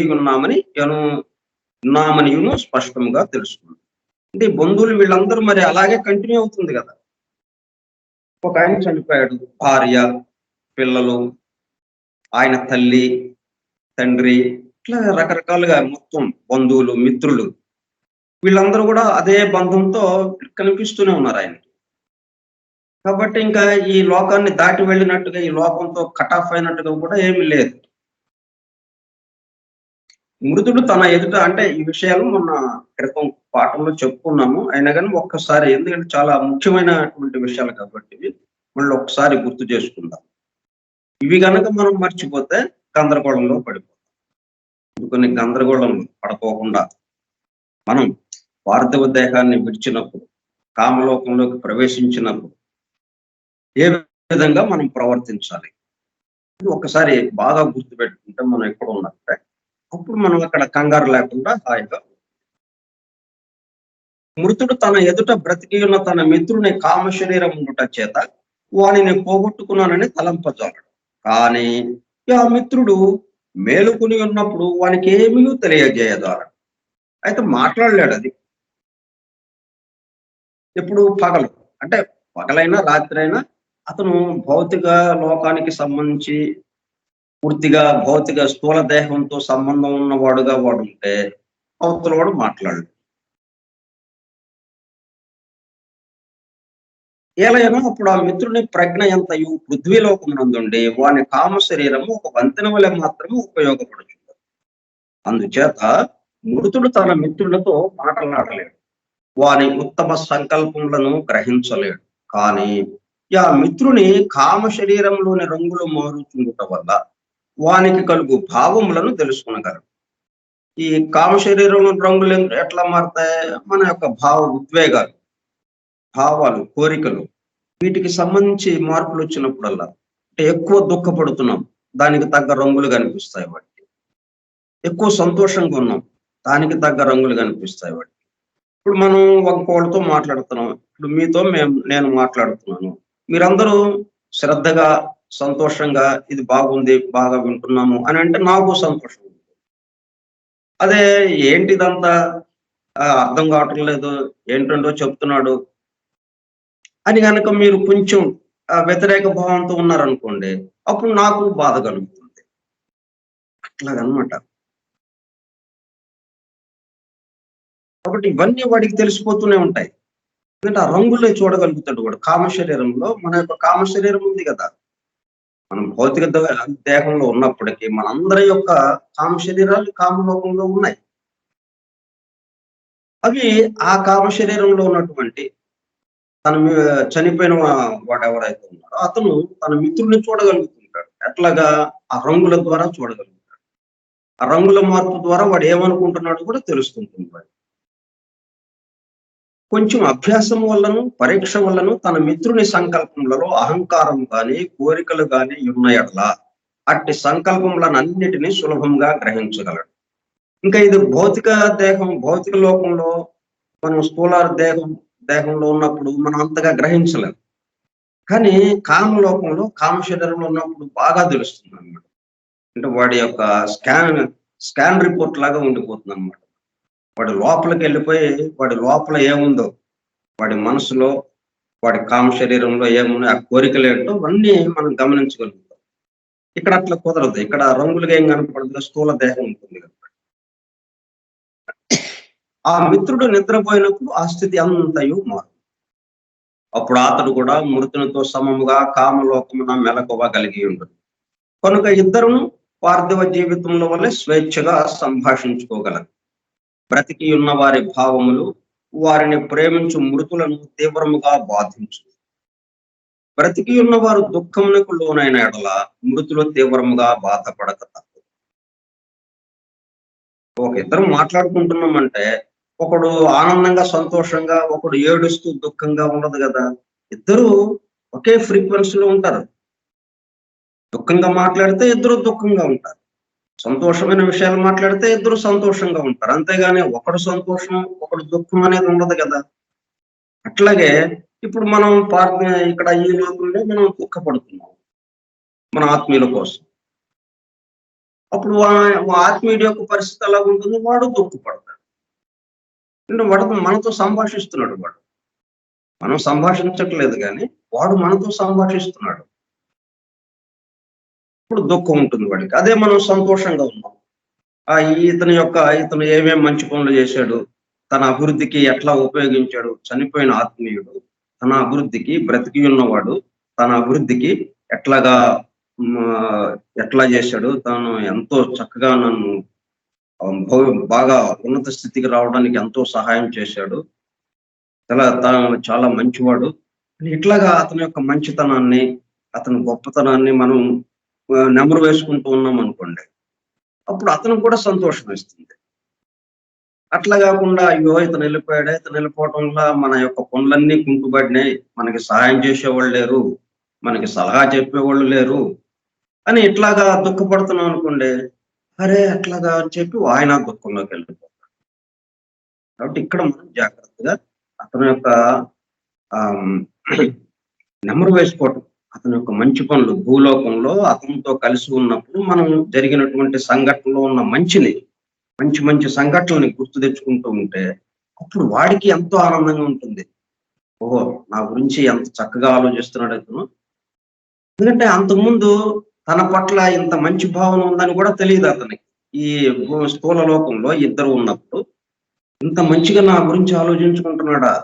ఉన్నామనియును స్పష్టంగా తెలుసుకున్నాను. అంటే బంధువులు వీళ్ళందరూ మరి అలాగే కంటిన్యూ అవుతుంది కదా. ఒక ఆయన చనిపోయాడు, భార్య, పిల్లలు, ఆయన తల్లి, తండ్రి, ఇట్లా రకరకాలుగా మొత్తం బంధువులు, మిత్రులు, వీళ్ళందరూ కూడా అదే బంధంతో కనిపిస్తూనే ఉన్నారు ఆయన. కాబట్టి ఇంకా ఈ లోకాన్ని దాటి వెళ్ళినట్టుగా, ఈ లోకంతో కట్ ఆఫ్ అయినట్టుగా కూడా ఏమీ లేదు. మృతుడు తన ఎదుట, అంటే ఈ విషయాలు మొన్న క్రితం పాఠంలో చెప్పుకున్నాము, అయినా కానీ ఒక్కసారి, ఎందుకంటే చాలా ముఖ్యమైనటువంటి విషయాలు కాబట్టి మళ్ళీ ఒక్కసారి గుర్తు చేసుకుందాం. ఇవి కనుక మనం మర్చిపోతే గందరగోళంలో పడిపోతాం. కొన్ని గందరగోళంలో పడిపోకుండా మనం పార్థివ దేహాన్ని విడిచినప్పుడు, కామలోకంలోకి ప్రవేశించినప్పుడు ఏ విధంగా మనం ప్రవర్తించాలి, ఒక్కసారి బాగా గుర్తు పెట్టుకుంటే మనం ఎక్కడ ఉన్నట్టే అప్పుడు మనం అక్కడ కంగారు లేకుండా హాయిగా. మృతుడు తన ఎదుట బ్రతికి ఉన్న తన మిత్రుని కామ శరీరం ఉండుట చేత వానిని పోగొట్టుకున్నానని తలంపజాలడు. కానీ ఆ మిత్రుడు మేలుకుని ఉన్నప్పుడు వానికి ఏమీ తెలియజేయదారు. అయితే మాట్లాడలేడు. అది ఎప్పుడు పగలు, అంటే పగలైనా రాత్రి అయినా అతను భౌతిక లోకానికి సంబంధించి పూర్తిగా భౌతిక స్థూల దేహంతో సంబంధం ఉన్నవాడుగా వాడు ఉంటే అవతల వాడు మాట్లాడలేదు. ఏలైనా అప్పుడు ఆ మిత్రుని ప్రజ్ఞ ఎంతయు పృథ్వీలోకమునందుండి వాని కామ శరీరము ఒక వంతెన వలె మాత్రమే ఉపయోగపడుచుంది. అందుచేత మృతుడు తన మిత్రులతో మాట్లాడలేడు, వాని ఉత్తమ సంకల్పములను గ్రహించలేడు. కానీ ఆ మిత్రుని కామ శరీరంలోని రంగులు మారుచుండుట వల్ల వానికి కలుగు భావములను తెలుసుకునగలరు. ఈ కామ శరీరంలో రంగులు ఎట్లా మారుతాయి? మన యొక్క ఉద్వేగాలు, భావాలు, కోరికలు, వీటికి సంబంధించి మార్పులు వచ్చినప్పుడల్లా, అంటే ఎక్కువ దుఃఖపడుతున్నాం, దానికి తగ్గ రంగులు కనిపిస్తాయి వాటికి. ఎక్కువ సంతోషంగా ఉన్నాం, దానికి తగ్గ రంగులు కనిపిస్తాయి వాటికి. ఇప్పుడు మనం ఇంకోళ్ళతో మాట్లాడుతున్నాం, ఇప్పుడు మీతో నేను మాట్లాడుతున్నాను, మీరందరూ శ్రద్ధగా సంతోషంగా ఇది బాగుంది, బాగా వింటున్నాము అని అంటే నాకు సంతోషం. అదే ఏంటిదంతా అర్థం కావటం లేదు, ఏంటంటో చెప్తున్నాడు అని కనుక మీరు కొంచెం వ్యతిరేక భావంతో ఉన్నారనుకోండి, అప్పుడు నాకు బాధ కలుగుతుంది. అట్లాగనమాట. కాబట్టి ఇవన్నీ వాడికి తెలిసిపోతూనే ఉంటాయి. ఎందుకంటే ఆ రంగులే చూడగలుగుతాడు వాడు. కామ శరీరంలో మన యొక్క కామ శరీరం ఉంది కదా, మనం భౌతిక దేహంలో ఉన్నప్పటికీ మనందరి యొక్క కామ శరీరాలు కామలోకంలో ఉన్నాయి. అవి ఆ కామ శరీరంలో ఉన్నటువంటి తన చనిపోయిన వాడు ఎవరైతే ఉన్నాడో అతను తన మిత్రుడిని చూడగలుగుతుంటాడు. ఎట్లాగా? ఆ రంగుల ద్వారా చూడగలుగుతాడు. ఆ రంగుల మార్పు ద్వారా వాడు ఏమనుకుంటున్నాడు కూడా తెలుస్తుంటుంది వాడు. కొంచెం అభ్యాసం వల్లను పరీక్ష వల్లను తన మిత్రుని సంకల్పములలో అహంకారం కానీ కోరికలు కానీ ఉన్నాయట్లా అట్టి సంకల్పములనన్నిటినీ సులభంగా గ్రహించగలడు. ఇంకా ఇది భౌతిక దేహం, భౌతిక లోకంలో మనం స్థూల దేహంలో ఉన్నప్పుడు మనం అంతగా గ్రహించలేము. కానీ కామలోకంలో, కామ శరీరంలో ఉన్నప్పుడు బాగా తెలుస్తుంది అనమాట. అంటే వాడి యొక్క స్కాన్ రిపోర్ట్ లాగా ఉండిపోతుంది అనమాట. వాడి లోపలికి వెళ్ళిపోయి వాడి లోపల ఏముందో, వాడి మనసులో, వాడి కామ శరీరంలో ఏమున్నాయి, ఆ కోరికలు ఏంటో అవన్నీ మనం గమనించగలుగుతాం. ఇక్కడ అట్లా కుదరదు. ఇక్కడ రంగులుగా ఏం కనపడదు, స్థూల దేహం ఉంటుంది కదా. ఆ మిత్రుడు నిద్రపోయినప్పుడు ఆ స్థితి అంతయు మారు. అప్పుడు అతడు కూడా మృతునితో సమముగా కామలోకమున మెలకువగలిగి ఉండదు. కనుక ఇద్దరును పార్థివ జీవితంలో వల్లే స్వేచ్ఛగా సంభాషించుకోగలరు. బ్రతికి ఉన్న వారి భావములు వారిని ప్రేమించు మృతులను తీవ్రముగా బాధించు. బ్రతికి ఉన్న వారు దుఃఖమునకు లోనైన ఎడల మృతులు తీవ్రముగా బాధపడక తప్పదు. ఒక ఇద్దరు మాట్లాడుకుంటున్నామంటే ఒకడు ఆనందంగా సంతోషంగా, ఒకడు ఏడుస్తూ దుఃఖంగా ఉండదు కదా. ఇద్దరు ఒకే ఫ్రీక్వెన్సీలో ఉంటారు. దుఃఖంగా మాట్లాడితే ఇద్దరు దుఃఖంగా ఉంటారు, సంతోషమైన విషయాలు మాట్లాడితే ఇద్దరు సంతోషంగా ఉంటారు. అంతేగాని ఒకడు సంతోషం ఒకడు దుఃఖం అనేది ఉండదు కదా. అట్లాగే ఇప్పుడు మనం ఇక్కడ ఈ లోకంలో మనం దుఃఖపడుతున్నాం మన ఆత్మీయుల కోసం. అప్పుడు ఆత్మీయుడి యొక్క పరిస్థితి ఎలా ఉంటుంది, వాడు దుఃఖపడతాడు. అంటే వాడు మనతో సంభాషిస్తున్నాడు. మనం సంభాషించట్లేదు కానీ వాడు మనతో సంభాషిస్తున్నాడు. ఇప్పుడు దుఃఖం ఉంటుంది వాడికి. అదే మనం సంతోషంగా ఉన్నాం, ఇతను ఏమేం మంచి పనులు చేశాడు, తన అభివృద్ధికి ఎట్లా ఉపయోగించాడు, చనిపోయిన ఆత్మీయుడు తన అభివృద్ధికి, బ్రతికి ఉన్నవాడు తన అభివృద్ధికి ఎట్లా చేశాడు, తను ఎంతో చక్కగా నన్ను బాగా ఉన్నత స్థితికి రావడానికి ఎంతో సహాయం చేశాడు, తను చాలా మంచివాడు. ఇట్లాగా అతని యొక్క మంచితనాన్ని, అతని గొప్పతనాన్ని మనం నెమరు వేసుకుంటూ ఉన్నాం అనుకోండి, అప్పుడు అతనికి కూడా సంతోషం ఇస్తుంది. అట్లా కాకుండా అయ్యో ఇతను వెళ్ళిపోయాడే, ఇతను వెళ్ళిపోవటం వల్ల మన యొక్క పనులన్నీ కుంటుపడినాయి, మనకి సహాయం చేసేవాళ్ళు లేరు, మనకి సలహా చెప్పేవాళ్ళు లేరు అని ఇట్లాగా దుఃఖపడుతున్నాం అనుకోండి, అరే అట్లాగా అని చెప్పి ఆయన దుఃఖంలోకి వెళ్ళిపోతాడు. కాబట్టి ఇక్కడ మనం జాగ్రత్తగా అతని యొక్క నెమరు వేసుకోవటం, అతని యొక్క మంచి పనులు భూలోకంలో అతనితో కలిసి ఉన్నప్పుడు మనం జరిగినటువంటి సంఘటనలో ఉన్న మంచి సంఘటనల్ని గుర్తు తెచ్చుకుంటూ ఉంటే అప్పుడు వాడికి ఎంతో ఆనందంగా ఉంటుంది. ఓహో, నా గురించి ఎంత చక్కగా ఆలోచిస్తున్నాడు అతను. ఎందుకంటే అంతకుముందు తన పట్ల ఇంత మంచి భావన ఉందని కూడా తెలియదు అతనికి. ఈ స్థూల లోకంలో ఇద్దరు ఉన్నప్పుడు ఇంత మంచిగా నా గురించి ఆలోచించుకుంటున్నాడా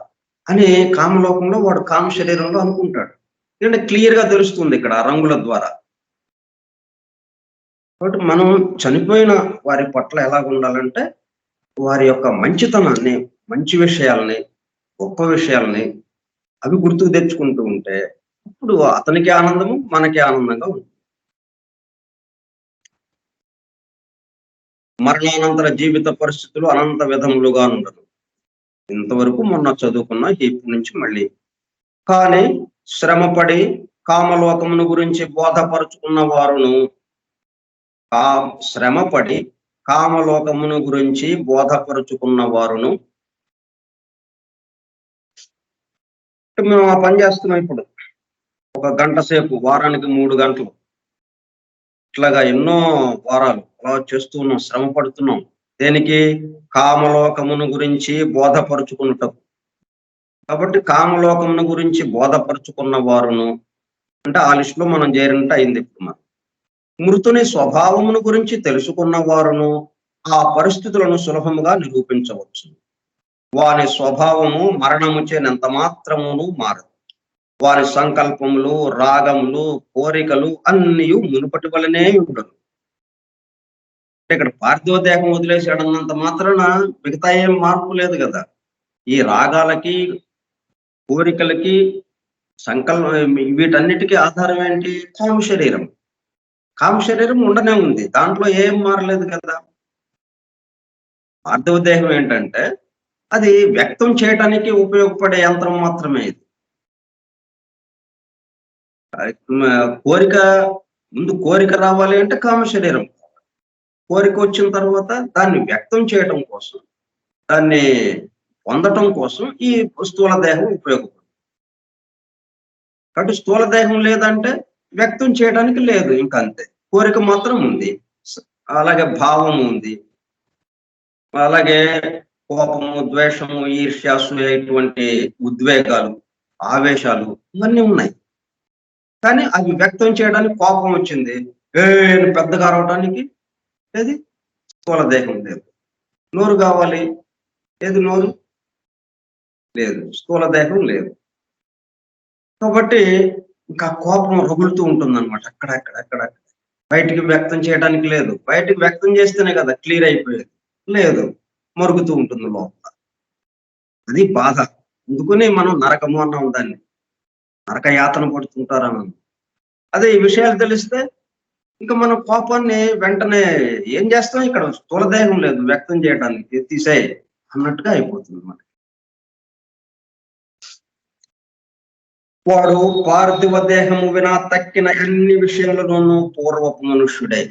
అని కామలోకంలో వాడు కామ శరీరంలో అనుకుంటాడు. ఎందుకంటే క్లియర్ గా తెలుస్తుంది ఇక్కడ రంగుల ద్వారా. కాబట్టి మనం చనిపోయిన వారి పట్ల ఎలాగ ఉండాలంటే వారి యొక్క మంచితనాన్ని, మంచి విషయాల్ని, గొప్ప విషయాల్ని అవి గుర్తుకు తెచ్చుకుంటూ ఉంటే ఇప్పుడు అతనికి ఆనందము, మనకి ఆనందంగా ఉంటుంది. మరణానంతర జీవిత పరిస్థితులు అనంత విధములుగా ఉండదు. ఇంతవరకు మొన్న చదువుకున్న ఇప్పుడు నుంచి మళ్ళీ కానీ శ్రమపడి కామలోకమును గురించి బోధపరుచుకున్న వారును, శ్రమపడి కామలోకమును గురించి బోధపరుచుకున్న వారును, మేము ఆ పని చేస్తున్నాం ఇప్పుడు 1 గంట సేపు, వారానికి 3 గంటలు, ఇట్లాగా ఎన్నో వారాలు అలా చేస్తూ ఉన్నాం, శ్రమ పడుతున్నాం. దేనికి? కామలోకమును గురించి బోధపరుచుకున్నటకు. కాబట్టి కామలోకమును గురించి బోధపరుచుకున్న వారును అంటే ఆ లిస్టులో మనం చేరినట్టు అయింది. ఇప్పుడు మనం మృతుని స్వభావమును గురించి తెలుసుకున్న వారును ఆ పరిస్థితులను సులభముగా నిరూపించవచ్చు. వారి స్వభావము మరణముచే ఎంత మాత్రమును మారదు. వారి సంకల్పములు, రాగములు, కోరికలు అన్నీ మునుపటి వలనే ఉండదు. ఇక్కడ పార్థివ దేహం వదిలేసాడన్నంత మాత్రాన మిగతా ఏం మార్పు లేదు కదా. ఈ రాగాలకి, కోరికలకి, వీటన్నిటికీ ఆధారం ఏంటి? కామ శరీరం. కామ శరీరం ఉండనే ఉంది, దాంట్లో ఏం మారలేదు కదా. పార్థివ దేహం ఏంటంటే అది వ్యక్తం చేయటానికి ఉపయోగపడే యంత్రం మాత్రమే. ఇది కోరిక రావాలి అంటే కామ శరీరం, కోరిక వచ్చిన తర్వాత దాన్ని వ్యక్తం చేయటం కోసం, దాన్ని పొందటం కోసం ఈ స్థూల దేహం ఉపయోగపడుతుంది. కాబట్టి స్థూల దేహం లేదంటే వ్యక్తం చేయడానికి లేదు, ఇంకా అంతే. కోరిక మాత్రం ఉంది, అలాగే భావం ఉంది, అలాగే కోపము, ద్వేషము, ఈర్ష్యాసు ఇటువంటి ఉద్వేగాలు, ఆవేశాలు ఇవన్నీ ఉన్నాయి. కానీ అవి వ్యక్తం చేయడానికి కోపం వచ్చింది, పెద్దగా రావడానికి ఏది స్థూల దేహం లేదు. నోరు కావాలి, ఏది నోరు లేదు, స్థూల దేహం లేదు. కాబట్టి ఇంకా కోపం రగులుతూ ఉంటుందన్నమాట. అక్కడ బయటికి వ్యక్తం చేయడానికి లేదు. బయటికి వ్యక్తం చేస్తేనే కదా క్లియర్ అయిపోయేది. లేదు, మరుగుతూ ఉంటుంది లోపల. అది బాధ. అందుకని మనం నరకము అన్నాం దాన్ని. నరక యాతన పడుతుంటారన్నాం. అదే ఈ విషయాలు తెలిస్తే ఇంక మనం కోపాన్ని వెంటనే ఏం చేస్తాం, ఇక్కడ స్థూలదేహం లేదు వ్యక్తం చేయడానికి, తీసేయి అన్నట్టుగా అయిపోతుంది మనకి. వాడు పార్థివ దేహము వినా తక్కిన అన్ని విషయాలలోనూ పూర్వపు మనుష్యుడే.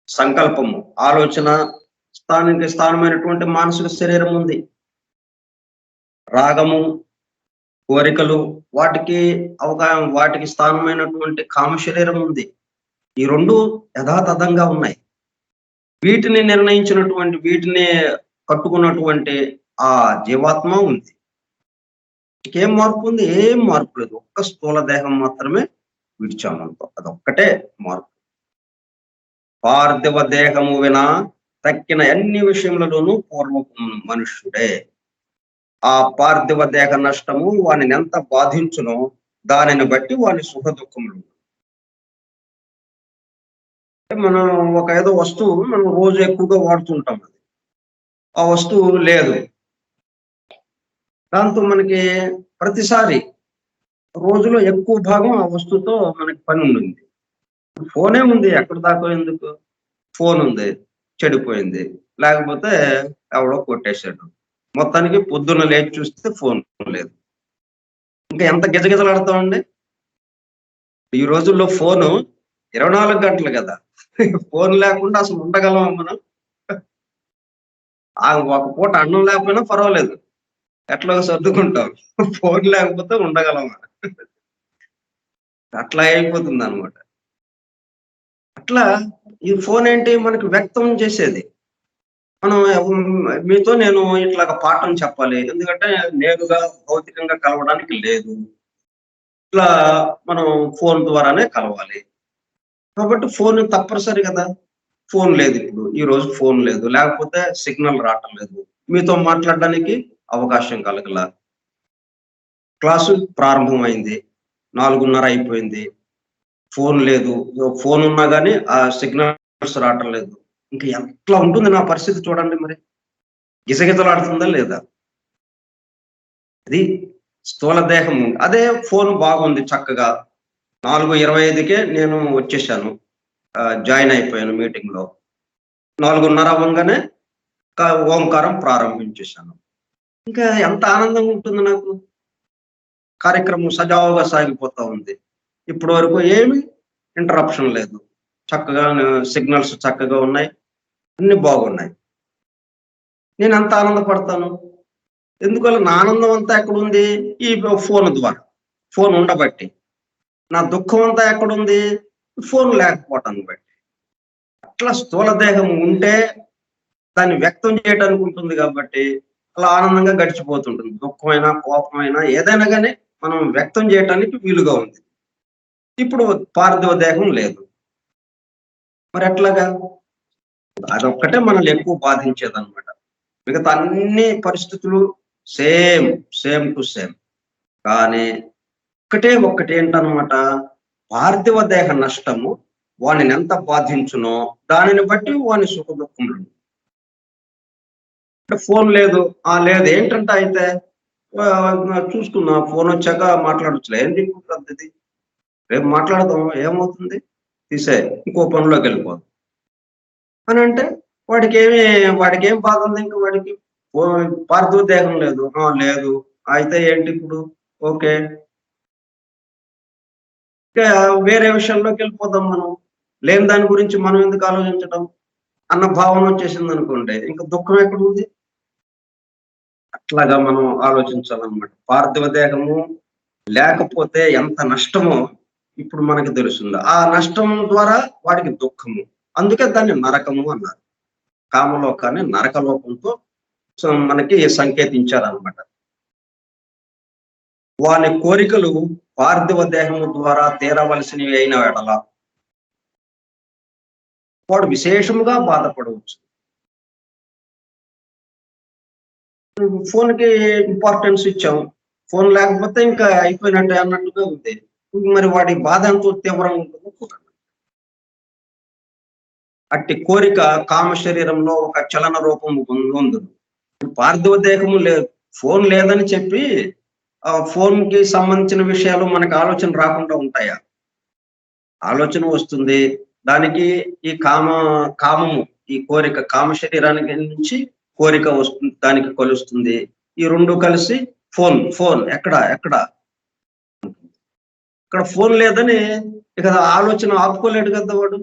సంకల్పము, ఆలోచన, స్థానానికి స్థానమైనటువంటి మానసిక శరీరం ఉంది. రాగము, కోరికలు, వాటికి వాటికి స్థానమైనటువంటి కామ శరీరం ఉంది. ఈ రెండు యథాతథంగా ఉన్నాయి. వీటిని నిర్ణయించినటువంటి, వీటిని కట్టుకున్నటువంటి ఆ జీవాత్మ ఉంది. ఏం మార్పు ఉంది? ఏం మార్పు లేదు. ఒక్క స్థూల దేహం మాత్రమే విడిచామంతో, అదొక్కటే మార్పు. పార్థివ దేహము వినా తక్కిన అన్ని విషయములలోనూ పూర్వపు మనుష్యుడే. ఆ పార్థివ దేహ నష్టము వానిని ఎంత బాధించునో దానిని బట్టి వాని సుఖ దుఃఖములు. మనం ఏదో వస్తువు మనం రోజు ఎక్కువగా వాడుతుంటాం, అది ఆ వస్తువు లేదు, దాంతో మనకి ప్రతిసారి రోజులో ఎక్కువ భాగం ఆ వస్తువుతో మనకి పని ఉంటుంది. ఫోనే ఉంది, ఎక్కడ దాకా ఎందుకు, ఫోన్ ఉంది, చెడిపోయింది, లేకపోతే ఎవడో కొట్టేశాడు, మొత్తానికి పొద్దున్న లేచి చూస్తే ఫోన్ లేదు. ఇంకా ఎంత గిజగిజలాడతామండి. ఈ రోజుల్లో ఫోను 24 గంటలు కదా. ఫోన్ లేకుండా అసలు ఉండగలమా మనం? ఒక పూట అన్నం లేకపోయినా పర్వాలేదు, ఎట్లా సర్దుకుంటాం. ఫోన్ లేకపోతే ఉండగలమా? అట్లా అయిపోతుంది అనమాట. అట్లా ఈ ఫోన్ ఏంటి మనకి వ్యక్తం చేసేది. మనం మీతో నేను ఇట్లాగ పాఠం చెప్పాలి, ఎందుకంటే నేరుగా భౌతికంగా కలవడానికి లేదు, ఇట్లా మనం ఫోన్ ద్వారానే కలవాలి. కాబట్టి ఫోన్ తప్పనిసరి కదా. ఫోన్ లేదు, ఇప్పుడు ఈ రోజు ఫోన్ లేదు, లేకపోతే సిగ్నల్ రావటం లేదు, మీతో మాట్లాడడానికి అవకాశం కలగల. క్లాసు ప్రారంభమైంది, 4:30 అయిపోయింది, ఫోన్ లేదు, ఫోన్ ఉన్నా కానీ ఆ సిగ్నల్స్ రావటం లేదు. ఇంకా ఎట్లా ఉంటుంది నా పరిస్థితి చూడండి మరి. గిజగిజలాడుతుందా లేదా? అది స్థూల దేహం. అదే ఫోన్ బాగుంది చక్కగా, 4:25కే నేను వచ్చేసాను, జాయిన్ అయిపోయాను మీటింగ్ లో. 4:30 అవ్వంగానే ఓంకారం ప్రారంభించేశాను. ఇంకా ఎంత ఆనందంగా ఉంటుంది నాకు. కార్యక్రమం సజావుగా సాగిపోతా ఉంది. ఇప్పటి వరకు ఏమి ఇంటరప్షన్ లేదు. చక్కగా సిగ్నల్స్ చక్కగా ఉన్నాయి, అన్ని బాగున్నాయి. నేను ఎంత ఆనందపడతాను. ఎందువల్ల నా ఆనందం అంతా ఎక్కడుంది? ఈ ఫోన్ ద్వారా, ఫోన్ ఉండబట్టి. నా దుఃఖం అంతా ఎక్కడుంది? ఫోన్ లేకపోవటాన్ని బట్టి. అట్లా స్థూల దేహం ఉంటే దాన్ని వ్యక్తం చేయడానికి ఉంటుంది కాబట్టి అలా ఆనందంగా గడిచిపోతుంటుంది. దుఃఖమైనా, కోపమైనా, ఏదైనా కానీ మనం వ్యక్తం చేయటానికి వీలుగా ఉంది. ఇప్పుడు పార్థివ దేహం లేదు, మరి ఎట్లాగా? అదొక్కటే మనల్ని ఎక్కువ బాధించేదన్నమాట. మిగతా అన్ని పరిస్థితులు సేమ్, సేమ్ టు సేమ్. కానీ ఒక్కటి ఏంటనమాట, పార్థివ దేహ నష్టము వానిని ఎంత బాధించునో దానిని బట్టి వాని సుఖ దుఃఖములు. ఫోన్ లేదు, లేదు ఏంటంటే అయితే చూసుకున్నా, ఫోన్ వచ్చాక మాట్లాడొచ్చులే, ఏంటి పద్ధతి, రేపు మాట్లాడదాం, ఏమవుతుంది, తీసే, ఇంకో పనిలోకి వెళ్ళిపోదాం అని అంటే వాడికి ఏం బాధ ఉంది? ఇంకా వాడికి పార్థివ దేహం లేదు, లేదు, అయితే ఏంటి ఇప్పుడు, ఓకే, ఇంకా వేరే విషయంలోకి వెళ్ళిపోదాం మనం. లేని దాని గురించి మనం ఎందుకు ఆలోచించడం అన్న భావన వచ్చేసింది అనుకోండి, ఇంకా దుఃఖం ఎక్కడుంది? అట్లాగా మనం ఆలోచించాలన్నమాట. పార్థివ దేహము లేకపోతే ఎంత నష్టమో ఇప్పుడు మనకి తెలుస్తుంది. ఆ నష్టం ద్వారా వాడికి దుఃఖము, అందుకే దాన్ని నరకము అన్నారు. కామలోకాన్ని నరకలోకంతో మనకి సంకేతించారనమాట. వాని కోరికలు పార్థివ దేహము ద్వారా తీరవలసినవి అయిన ఎడల వాడు విశేషముగా బాధపడవచ్చు. ఫోన్కి ఇంపార్టెన్స్ ఇచ్చాం. ఫోన్ లేకపోతే ఇంకా అయిపోయినట్టే అన్నట్టుగా ఉంది. మరి వాడి బాధ ఎంతో తీవ్రంగా ఉంటుందో చూడండి. అట్టి కోరిక కామ శరీరంలో ఒక చలన రూపం ఉంది. పార్థివ దేహము లేదు. ఫోన్ లేదని చెప్పి ఆ ఫోన్ కి సంబంధించిన విషయాలు మనకు ఆలోచన రాకుండా ఉంటాయా? ఆలోచన వస్తుంది. దానికి ఈ కామము, ఈ కోరిక కామ శరీరానికి నుంచి కోరిక వస్తుంది, దానికి కలుస్తుంది. ఈ 2 కలిసి ఫోన్, ఫోన్ ఎక్కడ? ఎక్కడ? ఇక్కడ ఫోన్ లేదని ఇక ఆలోచన ఆపుకోలేడు కదా వాడు.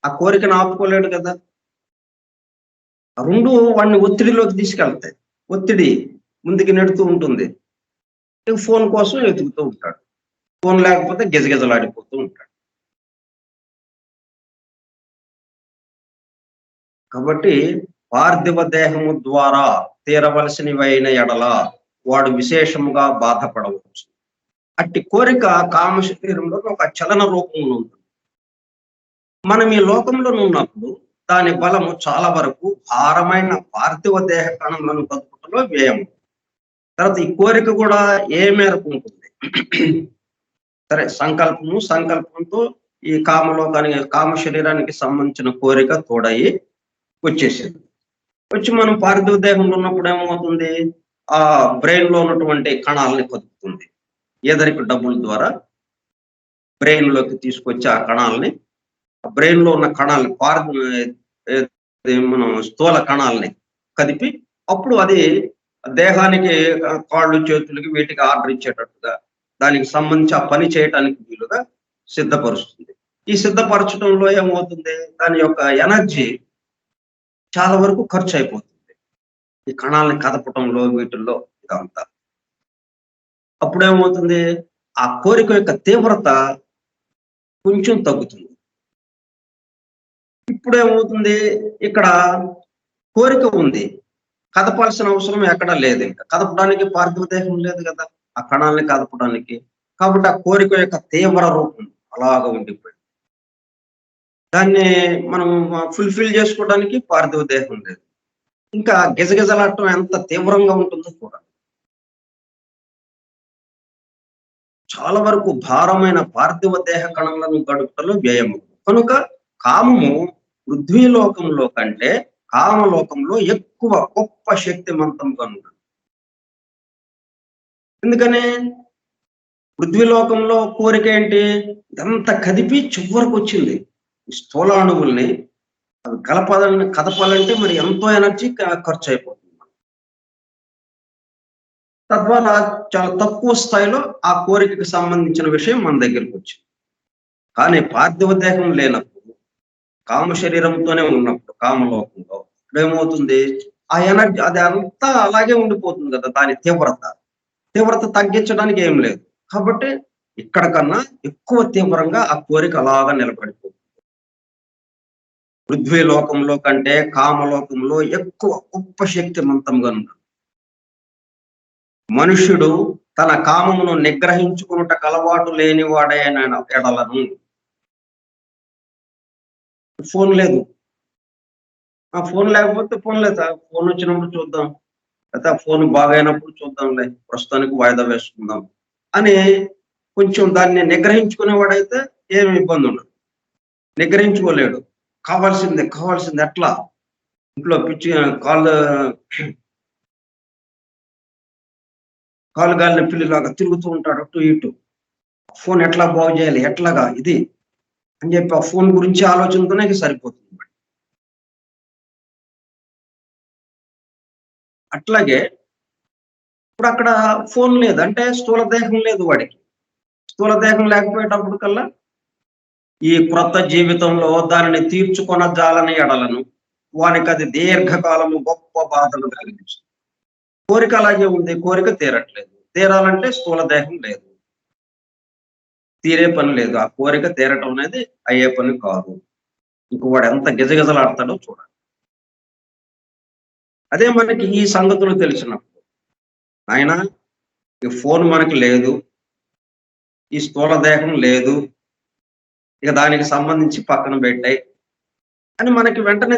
ఆ కోరికను ఆపుకోలేడు కదా. ఆ 2 వాడిని ఒత్తిడిలోకి తీసుకెళ్తాయి. ఒత్తిడి ముందుకు నెడుతూ ఉంటుంది. ఇక ఫోన్ కోసం వెతుకుతూ ఉంటాడు. ఫోన్ లేకపోతే గిజగిజలాడిపోతూ ఉంటాడు. కాబట్టి పార్థివ దేహము ద్వారా తీరవలసినవైన ఎడల వాడు విశేషముగా బాధపడవచ్చు. అట్టి కోరిక కామ శరీరంలో ఒక చలన రూపంలో ఉంటుంది. మనం ఈ లోకంలో ఉన్నప్పుడు దాని బలము చాలా వరకు భారమైన పార్థివ దేహ కణములను కదుపుటలో వ్యయం. తర్వాత ఈ కోరిక కూడా ఏ మేరకు ఉంటుంది? సరే, సంకల్పంతో ఈ కామ శరీరానికి సంబంధించిన కోరిక తోడయి వచ్చేసింది. వచ్చి మనం పార్థివ దేహంలో ఉన్నప్పుడు ఏమవుతుంది? ఆ బ్రెయిన్ లో ఉన్నటువంటి కణాలని కదుపుతుంది. ఏదరికి డబ్బుల ద్వారా బ్రెయిన్ లోకి తీసుకొచ్చి ఆ కణాలని, బ్రెయిన్ లో ఉన్న కణాలని మనం స్థూల కణాలని కదిపి అప్పుడు అది దేహానికి కాళ్ళు చేతులకి వీటికి ఆర్డర్ ఇచ్చేటట్టుగా దానికి సంబంధించి ఆ పని చేయటానికి వీలుగా సిద్ధపరుస్తుంది. ఈ సిద్ధపరచడంలో ఏమవుతుంది? దాని యొక్క ఎనర్జీ చాలా వరకు ఖర్చు అయిపోతుంది ఈ కణాలని కదపటంలో, వీటిల్లో ఇదంతా. అప్పుడేమవుతుంది? ఆ కోరిక యొక్క తీవ్రత కొంచెం తగ్గుతుంది. ఇప్పుడేమవుతుంది? ఇక్కడ కోరిక ఉంది, కదపాల్సిన అవసరం ఎక్కడా లేదు. ఇంకా కదపడానికి పార్థివ దేహం లేదు కదా ఆ కణాలని కదపడానికి. కాబట్టి ఆ కోరిక యొక్క తీవ్ర రూపం అలాగా ఉండిపోయింది. దాన్ని మనం ఫుల్ఫిల్ చేసుకోవడానికి పార్థివ దేహం లేదు. ఇంకా గిజగిజలాడటం ఎంత తీవ్రంగా ఉంటుందో కూడా. చాలా వరకు భారమైన పార్థివ దేహ కణములను గడుపుటలో వ్యయము. కనుక కామము పృథ్వీలోకంలో కంటే కామలోకంలో ఎక్కువ గొప్ప శక్తిమంతంగా ఉంటుంది. ఎందుకని? పృథ్వీలోకంలో కోరిక ఏంటి? ఇదంతా కదిపి చివరకు వచ్చింది. స్థూలాణువుల్ని అవి కదపాలంటే మరి ఎంతో ఎనర్జీ ఖర్చు అయిపోతుంది. తద్వారా చాలా తక్కువ స్థాయిలో ఆ కోరికకి సంబంధించిన విషయం మన దగ్గరికి వచ్చింది. కానీ పార్థివ దేహం లేనప్పుడు, కామ శరీరంతోనే ఉన్నప్పుడు కామలోకంలో ఏమవుతుంది? ఆ ఎనర్జీ అది అంతా అలాగే ఉండిపోతుంది కదా. దాని తీవ్రత తగ్గించడానికి ఏం లేదు. కాబట్టి ఇక్కడ కన్నా ఎక్కువ తీవ్రంగా ఆ కోరిక అలాగా నిలబడిపోతుంది. పృథ్వీ లోకంలో కంటే కామలోకంలో ఎక్కువ గొప్ప శక్తిమంతంగా ఉంటుంది. మనుష్యుడు తన కామమును నిగ్రహించుకున్నటకు అలవాటు లేనివాడైన ఎడలను. ఫోన్ లేదు. ఆ ఫోన్ లేకపోతే ఫోన్ లేదా? ఫోన్ వచ్చినప్పుడు చూద్దాం, అయితే ఆ ఫోన్ బాగైనప్పుడు చూద్దాంలే, ప్రస్తుతానికి వాయిదా వేసుకుందాం అని కొంచెం దాన్ని నిగ్రహించుకునేవాడైతే ఏమి ఇబ్బంది ఉండదు. నిగ్రహించుకోలేడు. కావాల్సిందే ఎట్లా? ఇంట్లో పిచ్చి కాలు గాలిన పిల్లిలాగా తిరుగుతూ ఉంటాడు అటు ఇటు. ఫోన్ ఎట్లా బాగు చేయాలి, ఎట్లాగా ఇది అని చెప్పి ఆ ఫోన్ గురించి ఆలోచనతోనే సరిపోతుంది. అట్లాగే ఇప్పుడు అక్కడ ఫోన్ లేదు అంటే స్థూల దేహం లేదు వాడికి. స్థూల దేహం లేకపోయేటప్పుడు కల్లా ఈ క్రొత్త జీవితంలో దానిని తీర్చుకొన జాలని ఎడలను వానికి అది దీర్ఘకాలము గొప్ప బాధలు కలిగిస్తుంది. కోరిక అలాగే ఉంది. కోరిక తీరట్లేదు. తీరాలంటే స్థూల దేహం లేదు, తీరే పని లేదు. ఆ కోరిక తీరటం అనేది అయ్యే పని కాదు. ఇంక వాడు ఎంత గిజగిజలాడతాడో చూడాలి. అదే మనకి ఈ సంగతులు తెలిసినప్పుడు, ఆయన ఈ ఫోన్ మనకి లేదు, ఈ స్థూల దేహం లేదు, ఇక దానికి సంబంధించి పక్కన పెట్టాయి అని మనకి వెంటనే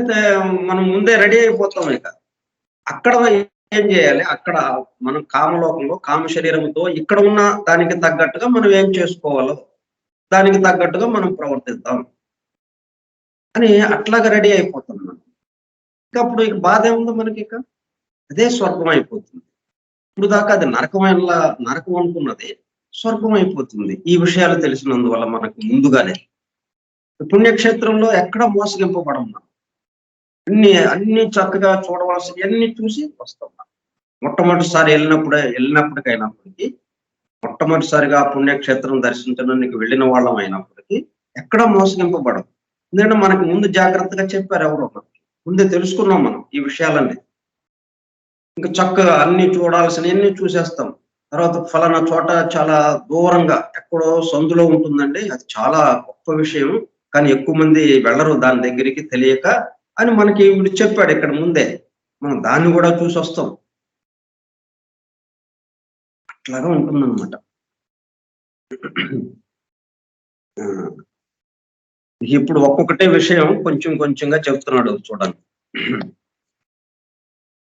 మనం ముందే రెడీ అయిపోతాం. ఇక అక్కడ ఏం చేయాలి అక్కడ మనం కామలోకంలో కామ శరీరంతో ఇక్కడ ఉన్న దానికి తగ్గట్టుగా మనం ఏం చేసుకోవాలో దానికి తగ్గట్టుగా మనం ప్రవర్తిద్దాం అని అట్లాగా రెడీ అయిపోతాం మనం. ఇంకా అప్పుడు ఇక బాధ ఏముందో మనకి ఇక అదే స్వర్గం అయిపోతుంది. ఇప్పుడు దాకా అది నరకం అనుకున్నది స్వర్గం అయిపోతుంది ఈ విషయాలు తెలిసినందువల్ల మనకు ముందుగానే. పుణ్యక్షేత్రంలో ఎక్కడ మోసగింపబడం మనం. అన్ని చక్కగా చూడవలసినవన్నీ చూసి వస్తాం. మొట్టమొదటిసారి వెళ్ళినప్పటికైనప్పటికీ మొట్టమొదటిసారిగా పుణ్యక్షేత్రం దర్శించడానికి వెళ్ళిన వాళ్ళం అయినప్పటికీ ఎక్కడ మోసగింపబడం. ఎందుకంటే మనకి ముందు జాగ్రత్తగా చెప్పారు ఎవరో మనకి. ముందే తెలుసుకున్నాం మనం ఈ విషయాలన్నీ. ఇంకా చక్కగా అన్ని చూడాల్సినవన్నీ చూసేస్తాం. తర్వాత ఫలానా చోట చాలా దూరంగా ఎక్కడో సందులో ఉంటుందండి. అది చాలా గొప్ప విషయం. కానీ ఎక్కువ మంది వెళ్ళరు దాని దగ్గరికి తెలియక అని మనకి వీడు చెప్పాడు ఇక్కడ ముందే. మనం దాన్ని కూడా చూసి వస్తాం. అట్లాగా ఉంటుందన్నమాట. ఇప్పుడు ఒక్కొక్కటే విషయం కొంచెం కొంచెంగా చెప్తున్నాడు చూడండి.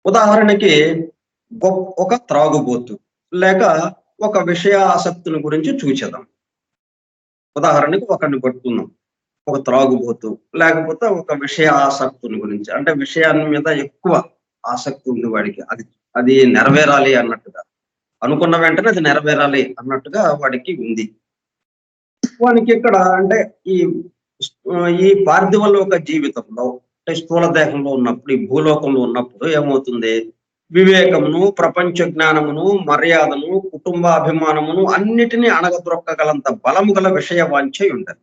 ఉదాహరణకి ఒక త్రాగుబోతు లేక ఒక విషయాసక్తుని గురించి చూచేద్దాం. ఉదాహరణకి ఒకరిని పట్టుకుందాం. ఒక త్రాగుబోతు లేకపోతే ఒక విషయాసక్తుని గురించి, అంటే విషయాన్ని మీద ఎక్కువ ఆసక్తి ఉంది వాడికి. అది నెరవేరాలి అన్నట్టుగా, అనుకున్న వెంటనే అది నెరవేరాలి అన్నట్టుగా వాడికి ఉంది. వానికి ఇక్కడ అంటే ఈ ఈ పార్థివ లోక జీవితంలో అంటే స్థూల దేహంలో ఉన్నప్పుడు, ఈ భూలోకంలో ఉన్నప్పుడు ఏమవుతుంది? వివేకమును, ప్రపంచ జ్ఞానమును, మర్యాదను, కుటుంబాభిమానమును అన్నిటినీ అణగద్రొక్కగలంత బలము గల విషయ వాంఛ ఉంటది.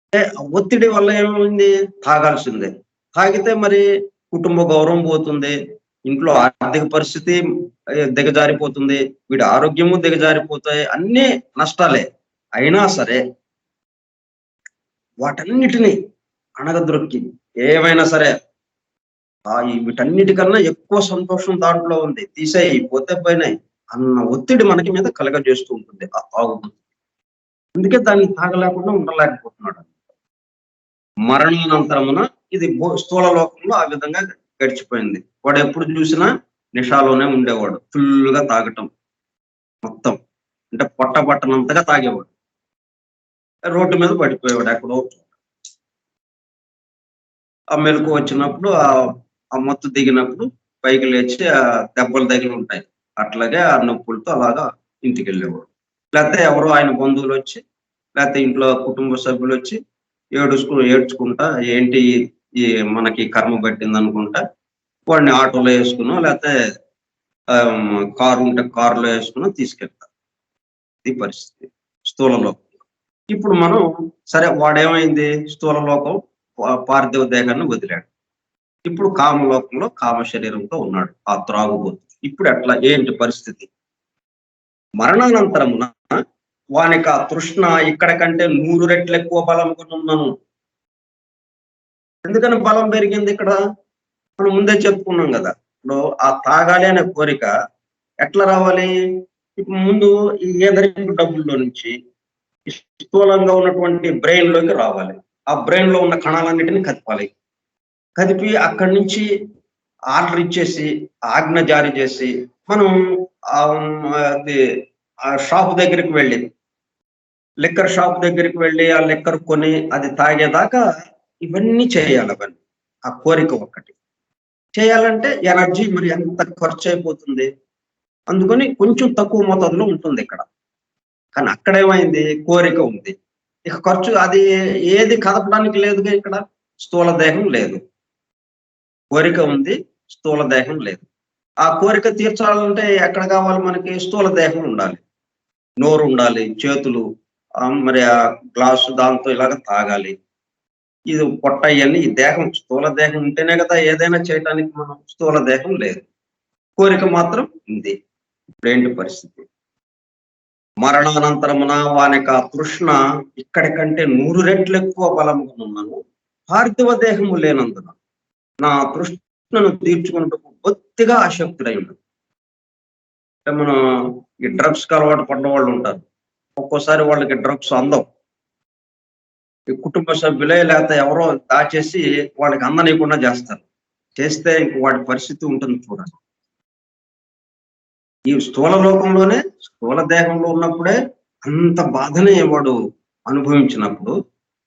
అంటే ఒత్తిడి వల్ల ఏమైంది? తాగాల్సిందే. తాగితే మరి కుటుంబ గౌరవం పోతుంది, ఇంట్లో ఆర్థిక పరిస్థితి దిగజారిపోతుంది, వీడి ఆరోగ్యము దిగజారిపోతాయి, అన్నీ నష్టాలే. అయినా సరే వాటన్నిటినీ అణగద్రొక్కి ఏమైనా సరే వీటన్నిటికన్నా ఎక్కువ సంతోషం దాంట్లో ఉంది, తీసేయి పోతే పోయినాయి అన్న ఒత్తిడి మనకి మీద కలగజేస్తూ ఉంటుంది ఆ తాగుబోతు. అందుకే దాన్ని తాగలేకుండా ఉండలేకపోతున్నాడు. మరణానంతరమున ఇది స్థూల లోకంలో ఆ విధంగా గడిచిపోయింది. వాడు ఎప్పుడు చూసినా నిషాలోనే ఉండేవాడు, ఫుల్గా తాగటం మొత్తం, అంటే పొట్టబట్టనంతగా తాగేవాడు. రోడ్డు మీద పడిపోయేవాడు ఎక్కడో. ఆ మెలకు వచ్చినప్పుడు ఆ మత్తు దిగినప్పుడు పైకి లేచి ఆ దెబ్బలు తగిలి ఉంటాయి, అట్లాగే ఆ నొప్పులతో అలాగా ఇంటికి వెళ్ళేవాడు. లేకపోతే ఎవరో ఆయన బంధువులు వచ్చి, లేకపోతే ఇంట్లో కుటుంబ సభ్యులు వచ్చి ఏడ్చుకుంటా ఏంటి ఈ మనకి కర్మ పట్టింది అనుకుంటా వాడిని ఆటోలో వేసుకున్నా, లేకపోతే కారు ఉంటే కారులో వేసుకున్నా తీసుకెళ్తారు. ఈ పరిస్థితి స్థూల లోకం. ఇప్పుడు మనం సరే వాడేమైంది? స్థూల లోకం పార్థివ దేహాన్ని వదిలాడు. ఇప్పుడు కామలోకంలో కామ శరీరంతో ఉన్నాడు ఆ త్రాగుబోతు. ఇప్పుడు ఎట్లా ఏంటి పరిస్థితి? మరణానంతరమున వానికి ఆ తృష్ణ ఇక్కడ కంటే 100 రెట్లు ఎక్కువ బలం కొనున్నాను. ఎందుకని బలం పెరిగింది ఇక్కడ? మనం ముందే చెప్పుకున్నాం కదా. ఇప్పుడు ఆ తాగాలి అనే కోరిక ఎట్లా రావాలి? ఇప్పుడు ముందు ఈ ఏదరికి డబ్బుల్లో నుంచి స్థూలంగా ఉన్నటువంటి బ్రెయిన్ లోకి రావాలి. ఆ బ్రెయిన్ లో ఉన్న కణాలన్నిటిని కదపాలి. కదిపి అక్కడి నుంచి ఆర్డర్ ఇచ్చేసి, ఆజ్ఞ జారీ చేసి మనం అది ఆ షాప్ దగ్గరికి వెళ్ళి, లిక్కర్ షాప్ దగ్గరికి వెళ్ళి ఆ లిక్కర్ కొని అది తాగేదాకా ఇవన్నీ చేయాలి. అవన్నీ ఆ కోరిక ఒక్కటి చేయాలంటే ఎనర్జీ మరి ఎంత ఖర్చు అయిపోతుంది. అందుకని కొంచెం తక్కువ మోతాదులో ఉంటుంది ఇక్కడ. కానీ అక్కడేమైంది? కోరిక ఉంది. ఇక ఖర్చు అది ఏది కదపడానికి లేదుగా ఇక్కడ. స్థూల దేహం లేదు, కోరిక ఉంది, స్థూల దేహం లేదు. ఆ కోరిక తీర్చాలంటే ఎక్కడ కావాలి మనకి? స్థూల దేహం ఉండాలి, నోరు ఉండాలి, చేతులు, మరి ఆ గ్లాసు దాంతో ఇలాగ తాగాలి. ఇది పొట్ట ఇవన్నీ ఈ దేహం స్థూల దేహం ఉంటేనే కదా ఏదైనా చేయడానికి. మనం స్థూల దేహం లేదు, కోరిక మాత్రం ఉంది. ఇప్పుడేంటి పరిస్థితి? మరణానంతరమున వానిక తృష్ణ ఇక్కడి కంటే 100 రెట్లు ఎక్కువ బలముగా ఉన్నాను, పార్థివ దేహము లేనందున నా తృష్ణను తీర్చుకున్నట్టుకు బొత్తిగా ఆసక్తుడై ఉండదు. అంటే మనం ఈ డ్రగ్స్ కి అలవాటు పడిన వాళ్ళు ఉంటారు, ఒక్కోసారి వాళ్ళకి డ్రగ్స్ అందం. ఈ కుటుంబ సభ్యులే లేకపోతే ఎవరో దాచేసి వాళ్ళకి అందనీయకుండా చేస్తారు. చేస్తే ఇంక వాడి పరిస్థితి ఉంటుంది చూడండి. ఈ స్థూల లోకంలోనే స్థూల దేహంలో ఉన్నప్పుడే అంత బాధని వాడు అనుభవించినప్పుడు,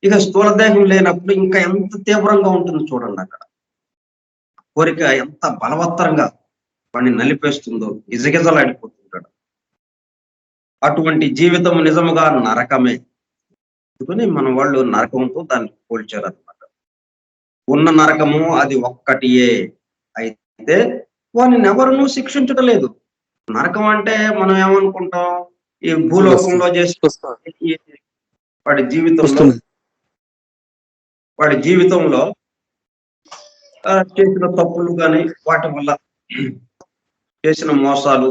ఇక స్థూల దేహం లేనప్పుడు ఇంకా ఎంత తీవ్రంగా ఉంటుంది చూడండి. అక్కడ కోరిక ఎంత బలవత్తరంగా వాడిని నలిపేస్తుందో, గిజగిజలాడిపోతుంటాడు. అటువంటి జీవితం నిజముగా నరకమే. అందుకని మన వాళ్ళు నరకంతో దాన్ని పోల్చారనమాట. ఉన్న నరకము అది ఒక్కటియే. అయితే వాడిని ఎవరినూ శిక్షించడం లేదు. నరకం అంటే మనం ఏమనుకుంటాం, ఈ భూలోకంలో చేసే వాడి జీవితంలో చేసిన తప్పులు కానీ వాటి వల్ల చేసిన మోసాలు,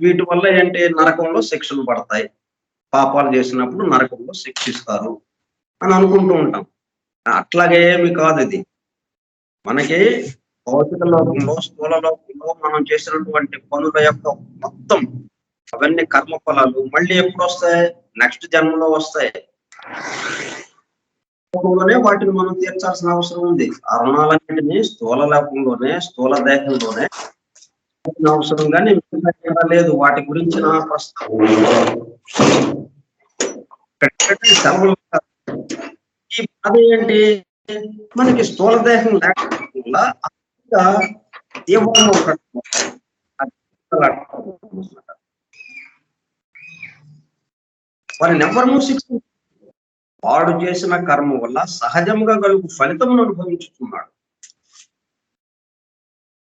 వీటి వల్ల ఏంటి నరకంలో శిక్షలు పడతాయి, పాపాలు చేసినప్పుడు నరకంలో శిక్షిస్తారు అని అనుకుంటూ ఉంటాం. అట్లాగే ఏమి కాదు ఇది. మనకి భౌతిక లోకంలో స్థూల లోకంలో మనం చేసినటువంటి పనుల యొక్క మొత్తం అవన్నీ కర్మ ఫలాలు మళ్ళీ ఎప్పుడు వస్తాయి? నెక్స్ట్ జన్మలో వస్తాయి. వాటిని మనం తీర్చాల్సిన అవసరం ఉంది. ఆ రుణాలన్నింటినీ స్థూల లోకంలోనే స్థూల దేహంలోనే అవసరం, కానీ లేదు వాటి గురించి నా ప్రస్తావన. ఈ బాధ ఏంటి, మనకి స్థూల దేహం లేకుండా తీవ్రంగా వారిని ఎవరినూ శిక్షించారు. వాడు చేసిన కర్మ వల్ల సహజంగా కలుగు ఫలితమును అనుభవించుతున్నాడు.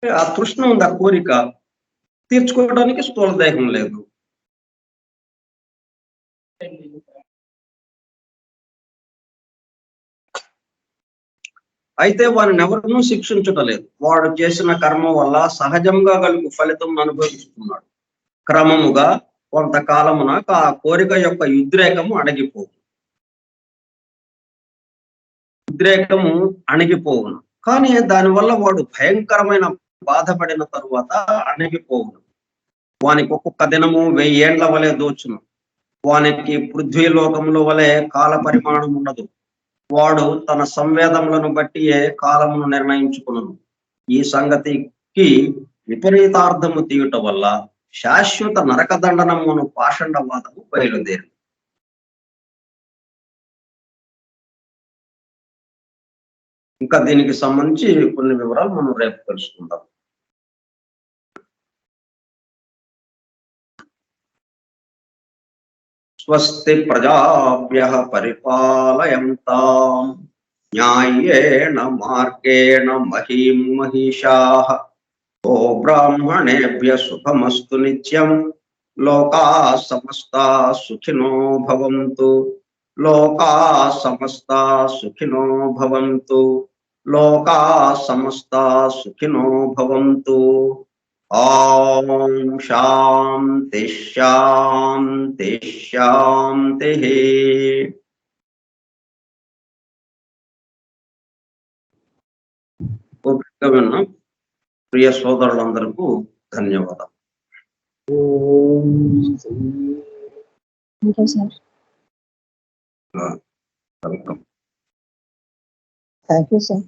ఆ తృష్ణ ఉంది, ఆ కోరిక తీర్చుకోవడానికి స్థూల దేహం లేదు. అయితే వారిని ఎవరినూ శిక్షించటం లేదు. వాడు చేసిన కర్మ వల్ల సహజంగా కలుగు ఫలితం అనుభవిస్తున్నాడు. క్రమముగా కొంతకాలమున ఆ కోరిక యొక్క ఉద్రేకము అణిగిపోవును. కానీ దానివల్ల వాడు భయంకరమైన బాధపడిన తరువాత అణిగిపోవును. వానికి ఒక్కొక్క దినము 1000 ఏండ్ల వలె దోచును. వానికి పృథ్వీలోకముల వలె కాల పరిమాణం ఉండదు. వాడు తన సంవేదములను బట్టి కాలమును నిర్ణయించుకును. ఈ సంగతికి విపరీతార్థము తీయుట వల్ల శాశ్వత నరకదండనమును పాషండవాదము బయలుదేరు. ఇంకా దీనికి సంబంధించి కొన్ని వివరాలు మనం రేపు తెలుసుకుందాం. స్వస్తి ప్రజాభ్యః పరిపాలయంతాం న్యాయేన మార్గేణ మహీం మహిషాః. ఓ బ్రాహ్మణేభ్యః శుభమస్తు నిత్యం. లోకాః సమస్తాః సుఖినో భవంతు. లోకాః సమస్తాః సుఖినో భవంతు. లోకాః సమస్తాః సుఖినో భవంతు. ఓం శాంతి శాంతి శాంతి. ప్రియ సోదరులందరికీ ధన్యవాదాలు. వెల్కమ్. Thank you sir.